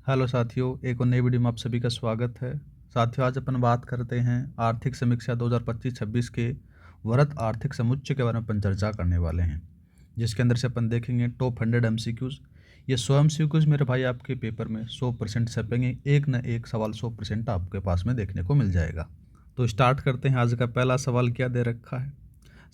Hello साथियों, एक और नई वीडियो में आप सभी का स्वागत है। साथियों, आज अपन बात करते हैं आर्थिक समीक्षा 2025-26 के वृहत आर्थिक समुच्चय के बारे में अपन चर्चा करने वाले हैं, जिसके अंदर से अपन देखेंगे टॉप 100 एमसीक्यूज़। ये 100 एमसीक्यूज़ मेरे भाई आपके पेपर में 100% छपेंगे, एक न एक सवाल 100% आपके पास में देखने को मिल जाएगा। तो स्टार्ट करते हैं। आज का पहला सवाल क्या दे रखा है?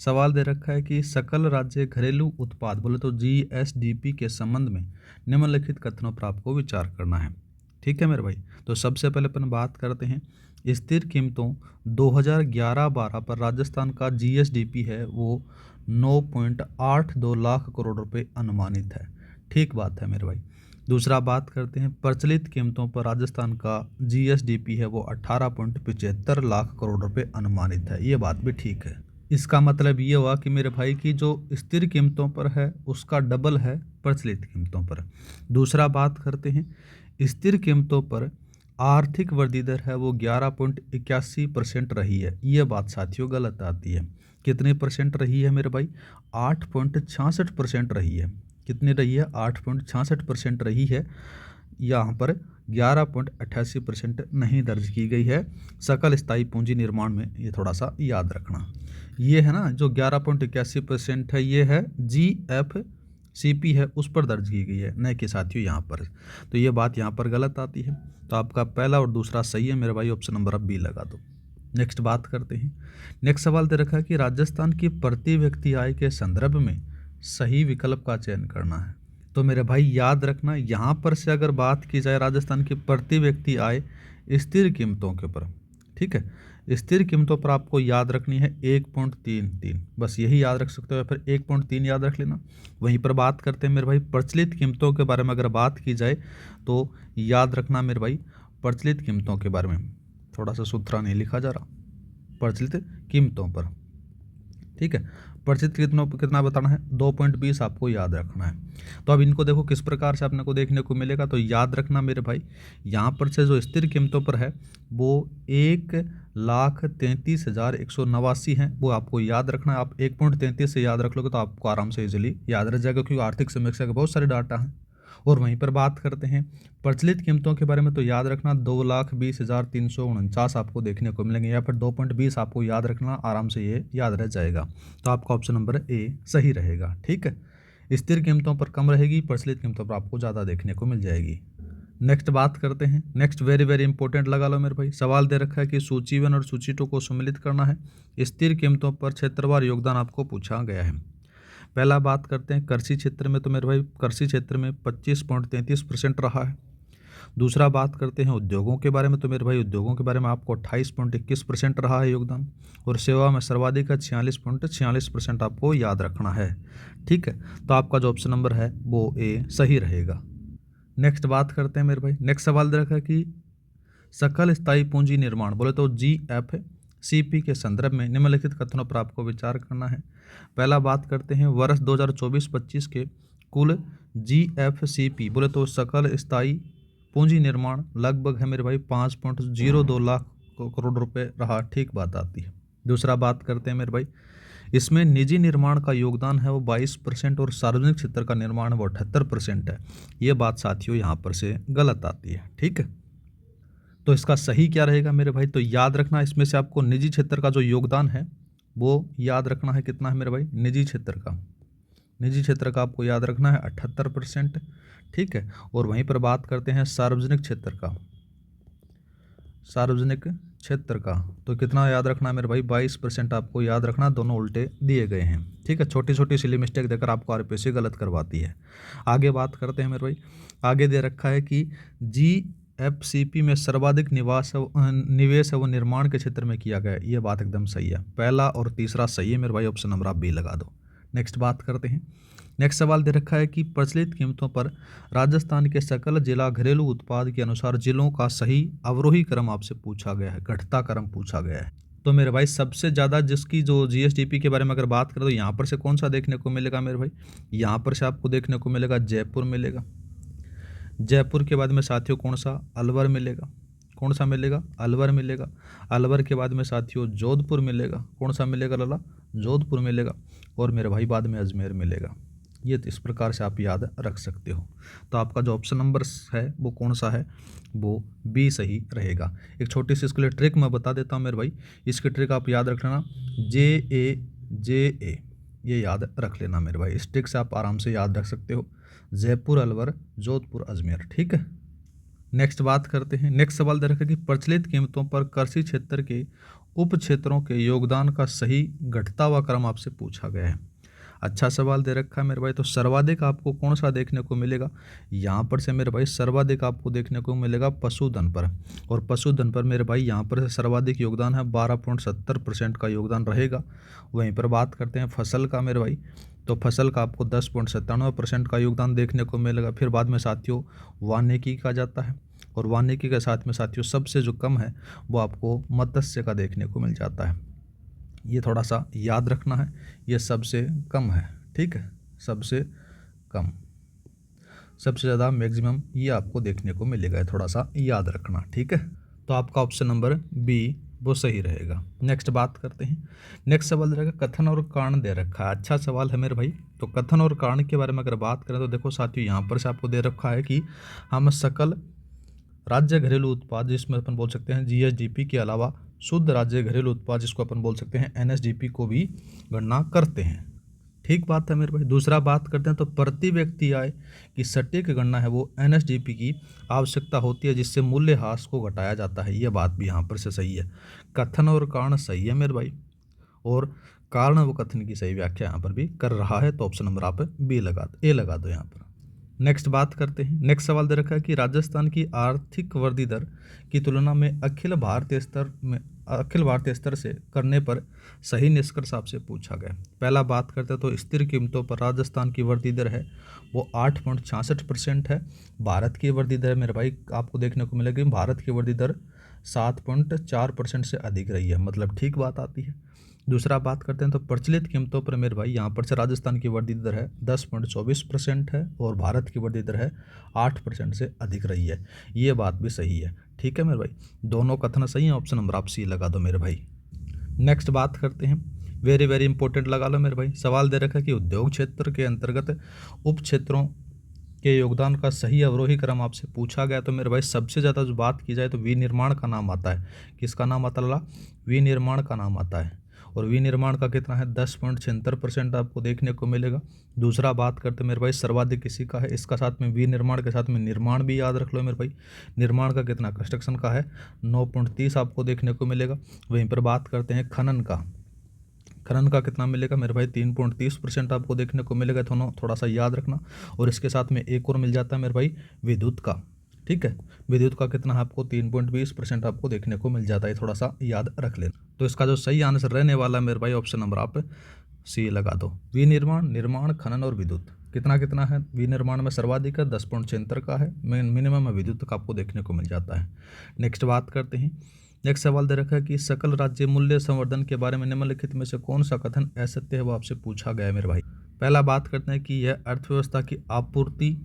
सवाल दे रखा है कि सकल राज्य घरेलू उत्पाद बोले तो जीएसडीपी के संबंध में निम्नलिखित कथनों पर आपको विचार करना है। ठीक है मेरे भाई, तो सबसे पहले अपन बात करते हैं स्थिर कीमतों 2011-12 पर राजस्थान का जीएसडीपी है वो 9.82 लाख करोड़ रुपए अनुमानित है। ठीक बात है मेरे भाई। दूसरा बात करते हैं प्रचलित कीमतों पर राजस्थान का जीएसडीपी है वो 18.75 लाख करोड़ रुपए अनुमानित है। ये बात भी ठीक है। इसका मतलब ये हुआ कि मेरे भाई की जो स्थिर कीमतों पर है उसका डबल है प्रचलित कीमतों पर। दूसरा बात करते हैं स्थिर कीमतों पर आर्थिक वृद्धि दर है वो 11.81% रही है। ये बात साथियों गलत आती है। कितने परसेंट रही है मेरे भाई? 8.66% रही है। कितनी रही है? 8.66% रही है। यहाँ पर 11.88% नहीं दर्ज की गई है। सकल स्थायी पूंजी निर्माण में ये थोड़ा सा याद रखना। ये है ना जो 11.81% है, ये है GFCP है उस पर दर्ज की गई है, न कि साथियों यहाँ पर। तो ये बात यहाँ पर गलत आती है। तो आपका पहला और दूसरा सही है मेरे भाई, ऑप्शन नंबर अब बी लगा दो। नेक्स्ट बात करते हैं। नेक्स्ट सवाल दे रखा है कि राजस्थान की प्रति व्यक्ति आय के संदर्भ में सही विकल्प का चयन करना है। तो मेरे भाई याद रखना, यहाँ पर से अगर बात की जाए राजस्थान की प्रति व्यक्ति आय स्थिर कीमतों के ऊपर, ठीक है, स्थिर कीमतों पर आपको याद रखनी है 1.33, बस यही याद रख सकते हो, या फिर 1.3 याद रख लेना। वहीं पर बात करते हैं मेरे भाई प्रचलित कीमतों के बारे में अगर बात की जाए तो याद रखना मेरे भाई प्रचलित कीमतों के बारे में, थोड़ा सा सूत्रा नहीं लिखा जा रहा, प्रचलित कीमतों पर, ठीक है। प्रचलित कितना बताना है? 2.20 आपको याद रखना है। तो अब इनको देखो किस प्रकार से आपने को देखने को मिलेगा। तो याद रखना मेरे भाई, यहाँ पर से जो स्थिर कीमतों पर है वो 1,33,189 है, वो आपको याद रखना है। आप 1.33 से याद रख लोगे तो आपको आराम से इजिली याद रह जाएगा, क्योंकि आर्थिक समीक्षा के बहुत सारे डाटा हैं। और वहीं पर बात करते हैं प्रचलित कीमतों के बारे में, तो याद रखना 2,20,349 आपको देखने को मिलेंगे, या फिर 2.20 आपको याद रखना, आराम से ये याद रह जाएगा। तो आपका ऑप्शन नंबर ए सही रहेगा। ठीक है, स्थिर कीमतों पर कम रहेगी, प्रचलित कीमतों पर आपको ज़्यादा देखने को मिल जाएगी। नेक्स्ट बात करते हैं। नेक्स्ट वेरी वेरी इंपॉर्टेंट लगा लो मेरे भाई। सवाल दे रखा है कि सूची 1 और सूची 2 को सम्मिलित करना है। स्थिर कीमतों पर क्षेत्रवार योगदान आपको पूछा गया है। पहला बात करते हैं कृषि क्षेत्र में, तो मेरे भाई कृषि क्षेत्र में 25.33% रहा है। दूसरा बात करते हैं उद्योगों के बारे में, तो मेरे भाई उद्योगों के बारे में आपको 28.21% रहा है योगदान। और सेवा में सर्वाधिक है 46.46% आपको याद रखना है। ठीक है, तो आपका जो ऑप्शन नंबर है वो ए सही रहेगा। नेक्स्ट बात करते हैं मेरे भाई। नेक्स्ट सवाल दे रखा है कि सकल स्थायी पूंजी निर्माण बोले तो GFCP के संदर्भ में निम्नलिखित कथनों पर आपको विचार करना है। पहला बात करते हैं वर्ष 2024-25 के कुल GFCP बोले तो सकल स्थायी पूंजी निर्माण लगभग है मेरे भाई 5.02 लाख करोड़ रुपए रहा। ठीक बात आती है। दूसरा बात करते हैं मेरे भाई, इसमें निजी निर्माण का योगदान है वो 22% और सार्वजनिक क्षेत्र का निर्माण वो 78% है। ये बात साथियों यहाँ पर से गलत आती है। ठीक है, तो इसका सही क्या रहेगा मेरे भाई? तो याद रखना इसमें से आपको निजी क्षेत्र का जो योगदान है वो याद रखना है। कितना है मेरे भाई? निजी क्षेत्र का, निजी क्षेत्र का आपको याद रखना है 78%। ठीक है, और वहीं पर बात करते हैं सार्वजनिक क्षेत्र का, सार्वजनिक क्षेत्र का तो कितना याद रखना है मेरे भाई? 22% आपको याद रखना, दोनों उल्टे दिए गए हैं। ठीक है, छोटी छोटी सिली मिस्टेक देकर आपको आरपीएससी गलत करवाती है। आगे बात करते हैं मेरे भाई। आगे दे रखा है कि GFCP में सर्वाधिक निवेश है वो निर्माण के क्षेत्र में किया गया है। ये बात एकदम सही है। पहला और तीसरा सही है मेरे भाई, ऑप्शन नंबर आप बी लगा दो। नेक्स्ट बात करते हैं। नेक्स्ट सवाल दे रखा है कि प्रचलित कीमतों पर राजस्थान के सकल जिला घरेलू उत्पाद के अनुसार जिलों का सही अवरोही क्रम आपसे पूछा गया है, घटता क्रम पूछा गया है। तो मेरे भाई सबसे ज़्यादा जिसकी जो GSDP के बारे में अगर बात करें तो यहाँ पर से कौन सा देखने को मिलेगा मेरे भाई? यहाँ पर से आपको देखने को मिलेगा जयपुर मिलेगा। जयपुर के बाद में साथियों कौन सा? अलवर मिलेगा। कौन सा मिलेगा? अलवर मिलेगा। अलवर के बाद में साथियों जोधपुर मिलेगा। कौन सा मिलेगा लाला? जोधपुर मिलेगा। और मेरे भाई बाद में अजमेर मिलेगा। ये इस प्रकार से आप याद रख सकते हो। तो आपका जो ऑप्शन नंबर है वो कौन सा है, वो बी सही रहेगा। एक छोटी सी इसके लिए ट्रिक मैं बता देता हूँ मेरे भाई, इसकी ट्रिक आप याद रखना, JA ये याद रख लेना मेरे भाई। इस ट्रिक से आप आराम से याद रख सकते हो, जयपुर, अलवर, जोधपुर, अजमेर। ठीक है, नेक्स्ट बात करते हैं। नेक्स्ट सवाल दे रखा है कि प्रचलित कीमतों पर कृषि क्षेत्र के उप क्षेत्रों के योगदान का सही घटता हुआ क्रम आपसे पूछा गया है। अच्छा सवाल दे रखा है मेरे भाई। तो सर्वाधिक आपको कौन सा देखने को मिलेगा, यहाँ पर से मेरे भाई सर्वाधिक आपको देखने को मिलेगा पशुधन पर। और पशुधन पर मेरे भाई यहाँ पर से सर्वाधिक योगदान है, 12.70% का योगदान रहेगा। वहीं पर बात करते हैं फसल का मेरे भाई, तो फसल का आपको 10.97% का योगदान देखने को मिलेगा। फिर बाद में साथियों वानिकी का जाता है, और वानिकी के साथ में साथियों सबसे जो कम है वो आपको मत्स्य का देखने को मिल जाता है। ये थोड़ा सा याद रखना है, ये सबसे कम है। ठीक है, सबसे कम, सबसे ज़्यादा मैक्सिमम ये आपको देखने को मिलेगा, थोड़ा सा याद रखना। ठीक है, तो आपका ऑप्शन नंबर बी वो सही रहेगा। नेक्स्ट बात करते हैं। नेक्स्ट सवाल रहेगा कथन और कारण दे रखा है। अच्छा सवाल है मेरे भाई। तो कथन और कारण के बारे में अगर बात करें तो देखो साथियों, यहाँ पर से आपको दे रखा है कि हम सकल राज्य घरेलू उत्पाद, जिसमें अपन बोल सकते हैं GSDP के अलावा शुद्ध राज्य घरेलू उत्पाद, जिसको अपन बोल सकते हैं NSDP को भी गणना करते हैं। ठीक बात है मेरे भाई। दूसरा बात करते हैं तो प्रति व्यक्ति आय की सटीक गणना है वो NSDP की आवश्यकता होती है, जिससे मूल्य ह्रास को घटाया जाता है। ये बात भी यहाँ पर से सही है। कथन और कारण सही है मेरे भाई, और कारण व कथन की सही व्याख्या यहाँ पर भी कर रहा है। तो ऑप्शन नंबर आप बी लगा दो, ए लगा दो यहाँ पर। नेक्स्ट बात करते हैं। नेक्स्ट सवाल दे रखा है कि राजस्थान की आर्थिक वृद्धि दर की तुलना में अखिल भारतीय स्तर से करने पर सही निष्कर्ष आपसे पूछा गया। पहला बात करते हैं तो स्थिर कीमतों पर राजस्थान की वृद्धि दर है वो 8.66% है। भारत की वृद्धि दर मेरे भाई आपको देखने को मिलेगी, भारत की वृद्धि दर 7.4% से अधिक रही है, मतलब ठीक बात आती है। दूसरा बात करते हैं तो प्रचलित कीमतों पर मेरे भाई यहाँ पर से राजस्थान की वृद्धि दर है 10.24% है, और भारत की वृद्धि दर है 8% से अधिक रही है। ये बात भी सही है। ठीक है मेरे भाई, दोनों कथन सही है। ऑप्शन नंबर आप सी लगा दो मेरे भाई। नेक्स्ट बात करते हैं, वेरी वेरी इंपॉर्टेंट लगा लो मेरे भाई। सवाल दे रखा है कि उद्योग क्षेत्र के अंतर्गत उप क्षेत्रों के योगदान का सही अवरोही क्रम आपसे पूछा गया। तो मेरे भाई सबसे ज़्यादा जो बात की जाए तो विनिर्माण का नाम आता है। किसका नाम आता है? विनिर्माण का नाम आता है, और विनिर्माण का कितना है 10.76% आपको देखने को मिलेगा। दूसरा बात करते मेरे भाई सर्वाधिक किसी का है, इसका साथ में विनिर्माण के साथ में निर्माण भी याद रख लो मेरे भाई। निर्माण का कितना, कंस्ट्रक्शन का है 9.30 आपको देखने को मिलेगा। वहीं पर बात करते हैं खनन का, खनन का कितना मिलेगा मेरे भाई 3.30% आपको देखने को मिलेगा। थोड़ा सा याद रखना। और इसके साथ में एक और मिल जाता है मेरे भाई विद्युत का। ठीक है, विद्युत का कितना है आपको 3.20% आपको देखने को मिल जाता है, थोड़ा सा याद रख लेना। तो इसका जो सही आंसर रहने वाला है मेरे भाई ऑप्शन नंबर आप सी लगा दो। विनिर्माण, निर्माण, खनन और विद्युत कितना कितना है, विनिर्माण में सर्वाधिक है 10.76 का है, मिनिमम में विद्युत का आपको देखने को मिल जाता है। नेक्स्ट बात करते हैं। नेक्स्ट सवाल दे रखा है कि सकल राज्य मूल्य संवर्धन के बारे में निम्नलिखित में से कौन सा कथन असत्य है, वो आपसे पूछा गया है मेरे भाई। पहला बात करते हैं कि यह अर्थव्यवस्था की आपूर्ति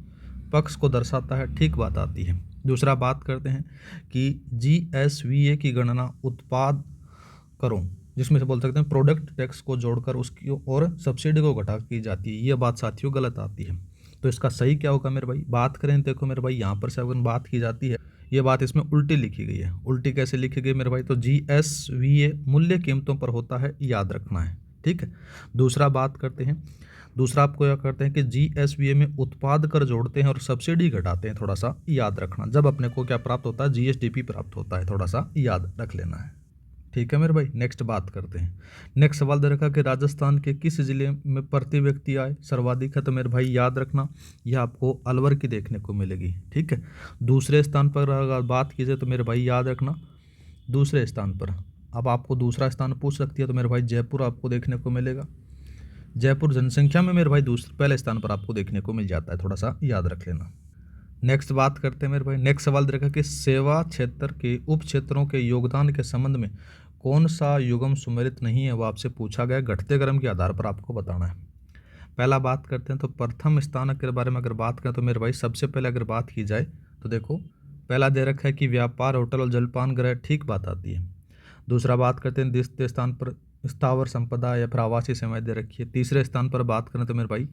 पक्ष को दर्शाता है, ठीक बात आती है। दूसरा बात करते हैं कि GSVA की गणना उत्पाद करों, जिसमें से बोल सकते हैं प्रोडक्ट टैक्स को जोड़कर उसकी और सब्सिडी को घटा की जाती है। ये बात साथियों गलत आती है। तो इसका सही क्या होगा मेरे भाई, बात करें देखो मेरे भाई यहाँ पर से अगर बात की जाती है, ये बात इसमें उल्टी लिखी गई है। उल्टी कैसे लिखी गई मेरे भाई, तो GSVA मूल्य कीमतों पर होता है, याद रखना है। ठीक है, दूसरा बात करते हैं। दूसरा आपको यह करते हैं कि GSVA में उत्पाद कर जोड़ते हैं और सब्सिडी घटाते हैं, थोड़ा सा याद रखना। जब अपने को क्या प्राप्त होता है, GSDP प्राप्त होता है, थोड़ा सा याद रख लेना है। ठीक है मेरे भाई, नेक्स्ट बात करते हैं। नेक्स्ट सवाल दे रखा कि राजस्थान के किस जिले में प्रति व्यक्ति आय सर्वाधिक है। तो मेरे भाई याद रखना, यह आपको अलवर की देखने को मिलेगी। ठीक है, दूसरे स्थान पर अगर बात की जाए तो मेरे भाई याद रखना दूसरे स्थान पर, अब आपको दूसरा स्थान पूछ सकती है तो मेरे भाई जयपुर आपको देखने को मिलेगा। जयपुर जनसंख्या में मेरे भाई पहले स्थान पर आपको देखने को मिल जाता है, थोड़ा सा याद रख लेना। नेक्स्ट बात करते हैं मेरे भाई। नेक्स्ट सवाल देखा कि सेवा क्षेत्र के उप क्षेत्रों के योगदान के संबंध में कौन सा युग्म सुमेलित नहीं है, वो आपसे पूछा गया। घटते क्रम के आधार पर आपको बताना है। पहला बात करते हैं तो प्रथम स्थान के बारे में अगर बात करें तो मेरे भाई सबसे पहले अगर बात की जाए तो देखो पहला दे रखा है कि व्यापार, होटल और जलपान गृह, ठीक बात आती है। दूसरा बात करते हैं द्वितीय स्थान पर स्थावर संपदा या फिर आवासीय सेवाएं दे रखी है। तीसरे स्थान पर बात करें तो मेरे भाई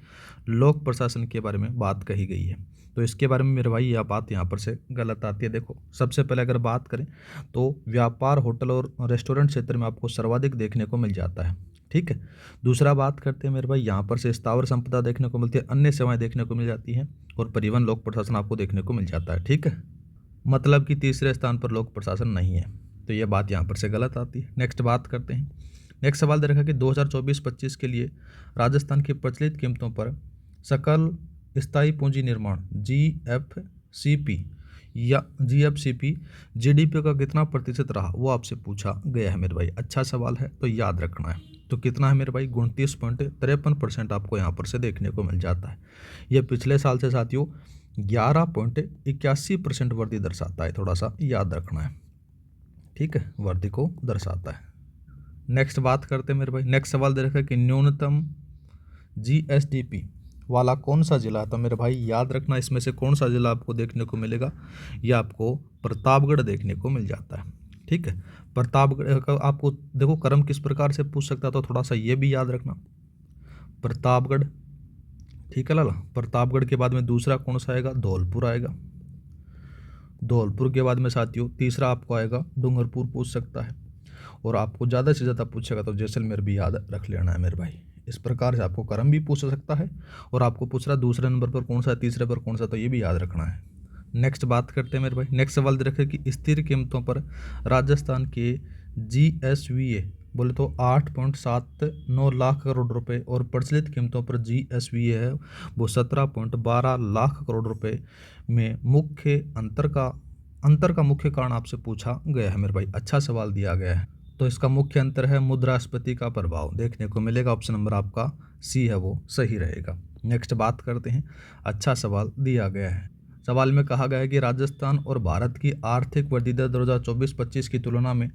लोक प्रशासन के बारे में बात कही गई है। तो इसके बारे में मेरे भाई यह बात यहाँ पर से गलत आती है। देखो, सबसे पहले अगर बात करें तो व्यापार, होटल और रेस्टोरेंट क्षेत्र में आपको सर्वाधिक देखने को मिल जाता है। ठीक है। दूसरा बात करते हैं मेरे भाई, यहाँ पर से स्थावर संपदा देखने को मिलती है, अन्य सेवाएं देखने को मिल जाती हैं और परिवहन लोक प्रशासन आपको देखने को मिल जाता है। ठीक है, मतलब कि तीसरे स्थान पर लोक प्रशासन नहीं है, तो ये बात यहाँ पर से गलत आती है। नेक्स्ट बात करते हैं। नेक्स्ट सवाल दे रखा कि 2024-25 के लिए राजस्थान की प्रचलित कीमतों पर सकल स्थायी पूंजी निर्माण GFCP या GFCP GDP का कितना प्रतिशत रहा, वो आपसे पूछा गया है मेरे भाई। अच्छा सवाल है, तो याद रखना है। तो कितना है मेरे भाई, 29.53% आपको यहाँ पर से देखने को मिल जाता है। ये पिछले साल से साथियों 11.81% वृद्धि दर्शाता है, थोड़ा सा याद रखना है। ठीक है, वृद्धि को दर्शाता है। नेक्स्ट बात करते हैं मेरे भाई। नेक्स्ट सवाल दे रखा है कि न्यूनतम GSDP वाला कौन सा जिला है। तो मेरे भाई याद रखना, इसमें से कौन सा जिला आपको देखने को मिलेगा, यह आपको प्रतापगढ़ देखने को मिल जाता है। ठीक है, प्रतापगढ़ का आपको देखो क्रम किस प्रकार से पूछ सकता है, तो थोड़ा सा ये भी याद रखना। प्रतापगढ़, ठीक है लाला। प्रतापगढ़ के बाद में दूसरा कौन सा आएगा, धौलपुर आएगा। धौलपुर के बाद में साथियों तीसरा आपको आएगा डूंगरपुर पूछ सकता है, और आपको ज़्यादा से ज़्यादा पूछेगा तो जैसलमेर भी याद रख लेना है मेरे भाई। इस प्रकार से आपको क्रम भी पूछ सकता है, और आपको पूछ रहा दूसरे नंबर पर कौन सा है, तीसरे पर कौन सा, तो ये भी याद रखना है। नेक्स्ट बात करते हैं मेरे भाई। नेक्स्ट सवाल दे रखे कि स्थिर कीमतों पर राजस्थान के GSVA बोले तो 8.79 लाख करोड़ रुपए, और प्रचलित कीमतों पर GSVA है वो 17.12 लाख करोड़ रुपए में मुख्य अंतर का मुख्य कारण आपसे पूछा गया है मेरे भाई। अच्छा सवाल दिया गया है। तो इसका मुख्य अंतर है मुद्रास्फीति का प्रभाव देखने को मिलेगा। ऑप्शन नंबर आपका C है वो सही रहेगा। नेक्स्ट बात करते हैं। अच्छा सवाल दिया गया है। सवाल में कहा गया है कि राजस्थान और भारत की आर्थिक वृद्धि दर 2024-25 की तुलना में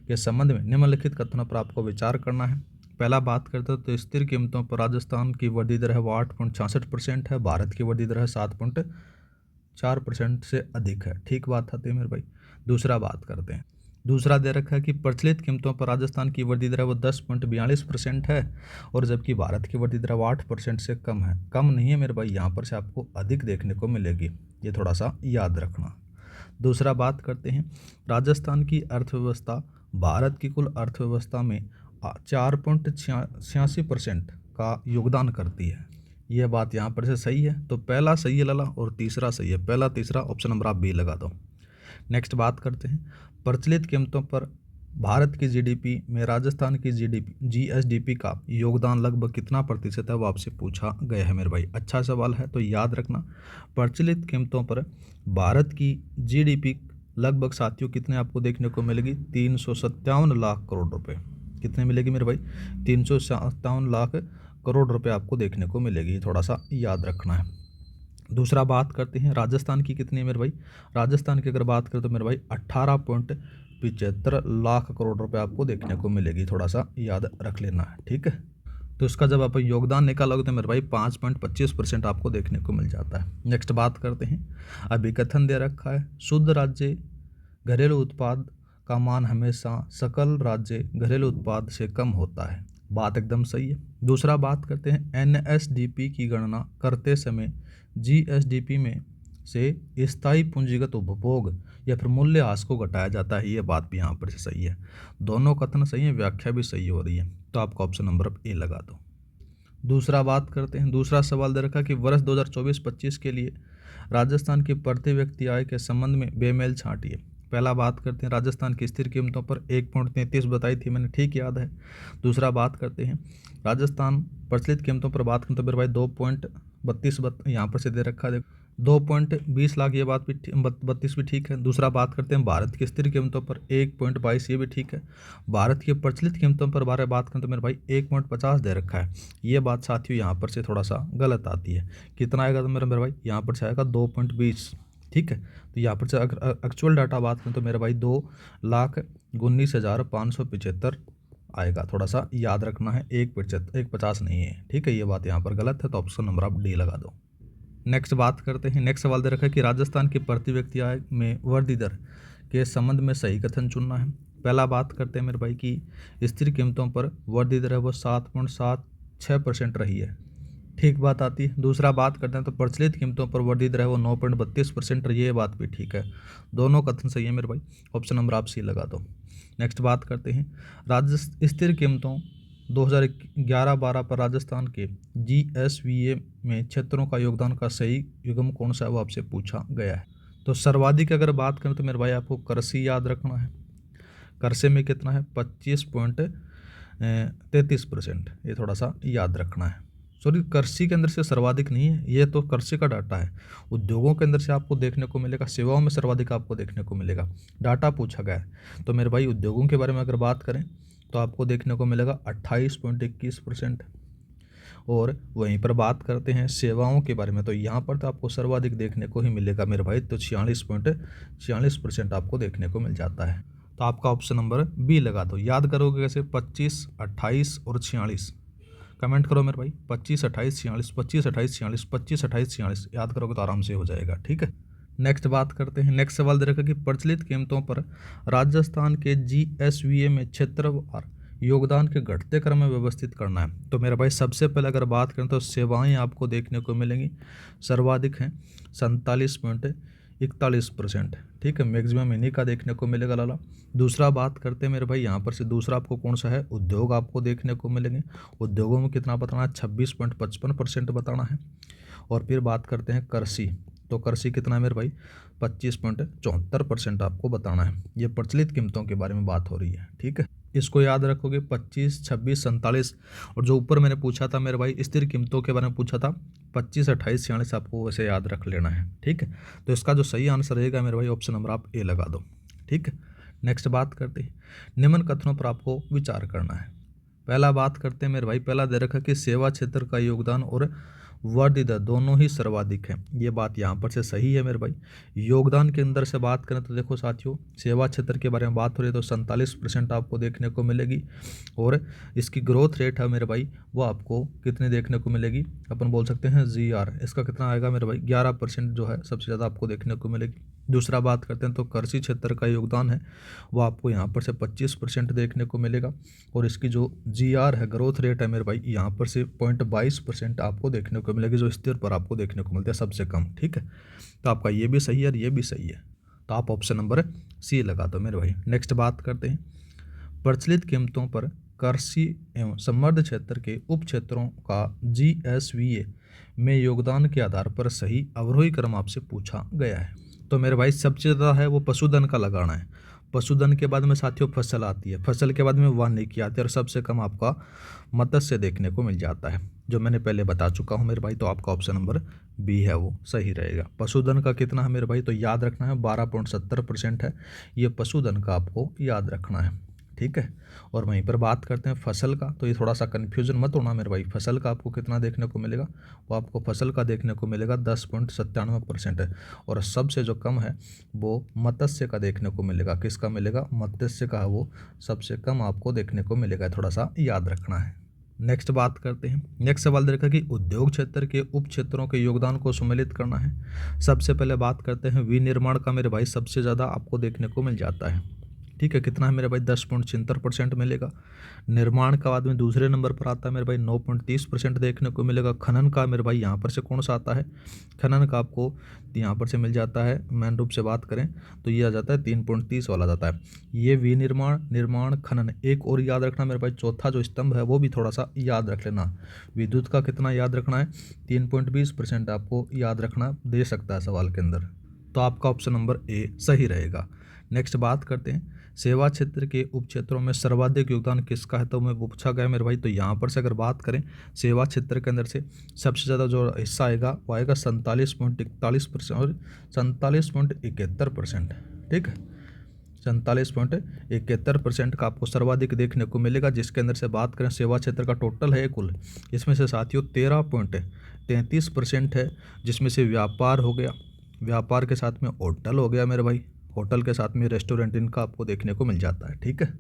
के संबंध में निम्नलिखित कथनों पर आपको विचार करना है। पहला बात करते हैं तो स्थिर कीमतों पर राजस्थान की वृद्धि दर है वो 8.66% है, भारत की वृद्धि दर है 7.4% से अधिक है। ठीक बात आती है मेरे भाई। दूसरा बात करते हैं। दूसरा दे रखा है कि प्रचलित कीमतों पर राजस्थान की वृद्धि दर है वो 10.42% है, और जबकि भारत की वृद्धि दर 8% से कम है। कम नहीं है मेरे भाई, यहाँ पर से आपको अधिक देखने को मिलेगी, ये थोड़ा सा याद रखना। दूसरा बात करते हैं। राजस्थान की अर्थव्यवस्था भारत की कुल अर्थव्यवस्था में 4.86% का योगदान करती है। यह बात यहाँ पर से सही है, तो पहला सही है लाला और तीसरा सही है। पहला तीसरा ऑप्शन नंबर आप बी लगा दो। नेक्स्ट बात करते हैं। प्रचलित कीमतों पर भारत की GDP में राजस्थान की GSDP का योगदान लगभग कितना प्रतिशत है, वो आपसे पूछा गया है मेरे भाई। अच्छा सवाल है, तो याद रखना। प्रचलित कीमतों पर भारत की GDP लगभग साथियों कितने आपको देखने को मिलेगी, 357 लाख करोड़ रुपए। कितने मिलेगी मेरे भाई, 357 लाख करोड़ रुपए आपको देखने को मिलेगी, थोड़ा सा याद रखना है। दूसरा बात करते हैं। राजस्थान की कितनी है मेरे भाई, राजस्थान की अगर बात करें तो मेरे भाई 18.75 लाख करोड़ रुपए आपको देखने को मिलेगी, थोड़ा सा याद रख लेना है। ठीक है, तो इसका जब आप योगदान निकालोगे तो मेरे भाई 5.25% आपको देखने को मिल जाता है। नेक्स्ट बात करते हैं। अभी कथन दे रखा है, शुद्ध राज्य घरेलू उत्पाद का मान हमेशा सकल राज्य घरेलू उत्पाद से कम होता है। बात एकदम सही है। दूसरा बात करते हैं। NSDP की गणना करते समय GSDP में से स्थायी पूंजीगत उपभोग या फिर मूल्यह्रास को घटाया जाता है। ये बात भी यहाँ पर से सही है। दोनों कथन सही है, व्याख्या भी सही हो रही है, तो आपको ऑप्शन नंबर ए लगा दो। दूसरा बात करते हैं। दूसरा सवाल दे रखा कि वर्ष 2024-25 के लिए राजस्थान की प्रति व्यक्ति आय के संबंध में बेमेल छांटिए। पहला बात करते हैं। राजस्थान की स्थिर कीमतों पर 1.33 बताई थी मैंने, ठीक याद है। दूसरा बात करते हैं। राजस्थान प्रचलित कीमतों पर बात करें तो मेरे भाई 2.32 यहाँ पर से दे रखा है, 2.20 लाख, ये बात भी 32 भी ठीक है। दूसरा बात करते हैं। भारत की स्थिर कीमतों पर 1.22, ये भी ठीक है। भारत की प्रचलित कीमतों पर बात करें तो मेरे भाई 1.50 दे रखा है। ये बात साथियों यहाँ पर से थोड़ा सा गलत आती है। कितना आएगा तो मेरे भाई यहाँ पर से आएगा 2.20। ठीक है, तो यहाँ पर से अगर एक्चुअल डाटा बात करें तो मेरे भाई 2,19,575 आएगा। थोड़ा सा याद रखना है, 1.50 नहीं है। ठीक है, ये बात यहाँ पर गलत है, तो ऑप्शन नंबर आप डी लगा दो। नेक्स्ट बात करते हैं। नेक्स्ट सवाल दे रखा है कि राजस्थान की प्रति व्यक्ति आय में वृद्धि दर के संबंध में सही कथन चुनना है। पहला बात करते हैं मेरे भाई की स्थिर कीमतों पर वृद्धि दर है वो 7.76% रही है, ठीक बात आती है। दूसरा बात करते हैं तो प्रचलित कीमतों पर वृद्धि दर है वो 9.32% रही है, ये बात भी ठीक है। दोनों कथन सही है मेरे भाई, ऑप्शन नंबर आप सी लगा दो। नेक्स्ट बात करते हैं राज्य स्थिर कीमतों 2011-12 पर राजस्थान के GSVA में क्षेत्रों का योगदान का सही युग्म कौन सा है वो आपसे पूछा गया है। तो सर्वाधिक अगर बात करें तो मेरे भाई आपको कृषि याद रखना है। कृषि में कितना है 25.33%, ये थोड़ा सा याद रखना है। सॉरी, कृषि के अंदर से सर्वाधिक नहीं है, ये तो कृषि का डाटा है। उद्योगों के अंदर से आपको देखने को मिलेगा, सेवाओं में सर्वाधिक आपको देखने को मिलेगा, डाटा पूछा गया है। तो मेरे भाई उद्योगों के बारे में अगर बात करें तो आपको देखने को मिलेगा 28.21%। और वहीं पर बात करते हैं सेवाओं के बारे में तो यहाँ पर तो आपको सर्वाधिक देखने को ही मिलेगा मेरे भाई, तो 46.46% आपको देखने को मिल जाता है। तो आपका ऑप्शन नंबर बी लगा दो। याद करोगे कैसे 25, 28 और 46, कमेंट करो मेरे भाई 25, 28, 46, 25, 28, 46, 25, 28, 46 याद करोगे तो आराम से हो जाएगा, ठीक है। नेक्स्ट बात करते हैं। नेक्स्ट सवाल दे रखा कि प्रचलित कीमतों पर राजस्थान के GSVA में क्षेत्रवार योगदान के घटते क्रम में व्यवस्थित करना है। तो मेरे भाई सबसे पहले अगर बात करें तो सेवाएं आपको देखने को मिलेंगी, सर्वाधिक हैं 47.41%, ठीक है, मैक्सिमम इन्हीं का देखने को मिलेगा लाला। दूसरा बात करते हैं मेरे भाई यहाँ पर से दूसरा आपको कौन सा है, उद्योग आपको देखने को मिलेंगे। उद्योगों में कितना बताना है 26.55% बताना है। और फिर बात करते हैं कृषि, तो कृषि कितना है मेरे भाई 25.74% आपको बताना है। ये प्रचलित कीमतों के बारे में बात हो रही है, ठीक है। इसको याद रखोगे 25, 26, 47। और जो ऊपर मैंने पूछा था मेरे भाई स्थिर कीमतों के बारे में पूछा था 25, 28, 46 आपको वैसे याद रख लेना है, ठीक है। तो इसका जो सही आंसर रहेगा मेरे भाई ऑप्शन नंबर आप ए लगा दो, ठीक है। नेक्स्ट बात करते हैं निम्न कथनों पर आपको विचार करना है। पहला बात करते हैं मेरे भाई, पहला दे रखा कि सेवा क्षेत्र का योगदान और वृद्धि दर दोनों ही सर्वाधिक है, ये बात यहाँ पर से सही है मेरे भाई। योगदान के अंदर से बात करें तो देखो साथियों सेवा क्षेत्र के बारे में बात हो रही है तो 47% आपको देखने को मिलेगी। और इसकी ग्रोथ रेट है मेरे भाई वो आपको कितनी देखने को मिलेगी, अपन बोल सकते हैं GR, इसका कितना आएगा मेरे भाई 11% जो है सबसे ज़्यादा आपको देखने को मिलेगी। दूसरा बात करते हैं तो कृषि क्षेत्र का योगदान है वो आपको यहाँ पर से 25% देखने को मिलेगा। और इसकी जो GR है ग्रोथ रेट है मेरे भाई यहाँ पर से 0.22% आपको देखने को मिलेगी, जो स्थिर पर आपको देखने को मिलता है सबसे कम, ठीक है। तो आपका ये भी सही है और ये भी सही है, तो आप ऑप्शन नंबर सी लगा दो मेरे भाई। नेक्स्ट बात करते हैं प्रचलित कीमतों पर कृषि एवं समृद्ध क्षेत्र के उप क्षेत्रों का GSVA में योगदान के आधार पर सही अवरोही क्रम आपसे पूछा गया है। तो मेरे भाई सबसे ज़्यादा है वो पशुधन का लगाना है। पशुधन के बाद में साथियों फसल आती है, फसल के बाद में वानिकी आती है और सबसे कम आपका मत्स्य देखने को मिल जाता है, जो मैंने पहले बता चुका हूँ मेरे भाई। तो आपका ऑप्शन नंबर बी है वो सही रहेगा। पशुधन का कितना है मेरे भाई, तो याद रखना है 12.70% है, ये पशुधन का आपको याद रखना है, ठीक है। और वहीं पर बात करते हैं फसल का, तो ये थोड़ा सा कन्फ्यूजन मत होना मेरे भाई। फसल का आपको कितना देखने को मिलेगा, वो आपको फसल का देखने को मिलेगा 10.97% है। और सबसे जो कम है वो मत्स्य का देखने को मिलेगा। किसका मिलेगा, मत्स्य का, वो सबसे कम आपको देखने को मिलेगा, थोड़ा सा याद रखना है। नेक्स्ट बात करते हैं। नेक्स्ट सवाल देखा कि उद्योग क्षेत्र के उप क्षेत्रों के योगदान को सम्मिलित करना है। सबसे पहले बात करते हैं विनिर्माण का मेरे भाई सबसे ज़्यादा आपको देखने को मिल जाता है, ठीक है। कितना है मेरे भाई 10.76% मिलेगा। निर्माण का बाद में दूसरे नंबर पर आता है मेरे भाई 9.30% देखने को मिलेगा। खनन का मेरे भाई यहाँ पर से कौन सा आता है, खनन का आपको यहाँ पर से मिल जाता है, मेन रूप से बात करें तो ये आ जाता है 3.30 वाला जाता है। ये विनिर्माण, निर्माण, खनन। एक और याद रखना मेरे भाई चौथा जो स्तंभ है वो भी थोड़ा सा याद रख लेना। विद्युत का कितना याद रखना है 3.20% आपको याद रखना दे सकता है सवाल के अंदर, तो आपका ऑप्शन नंबर ए सही रहेगा। नेक्स्ट बात करते हैं सेवा क्षेत्र के उप क्षेत्रों में सर्वाधिक योगदान किसका है, तो मैं वो पूछा गया मेरे भाई। तो यहाँ पर से अगर बात करें सेवा क्षेत्र के अंदर से सबसे ज़्यादा जो हिस्सा आएगा वो आएगा 47.41% और 47.71%, ठीक है। 47.71% का आपको सर्वाधिक देखने को मिलेगा, जिसके अंदर से बात करें सेवा क्षेत्र का टोटल है कुल, इसमें से साथियों 13.33% है, जिसमें से व्यापार हो गया, व्यापार के साथ में होटल हो गया मेरे भाई, होटल के साथ में रेस्टोरेंट, इनका आपको देखने को मिल जाता है, ठीक है।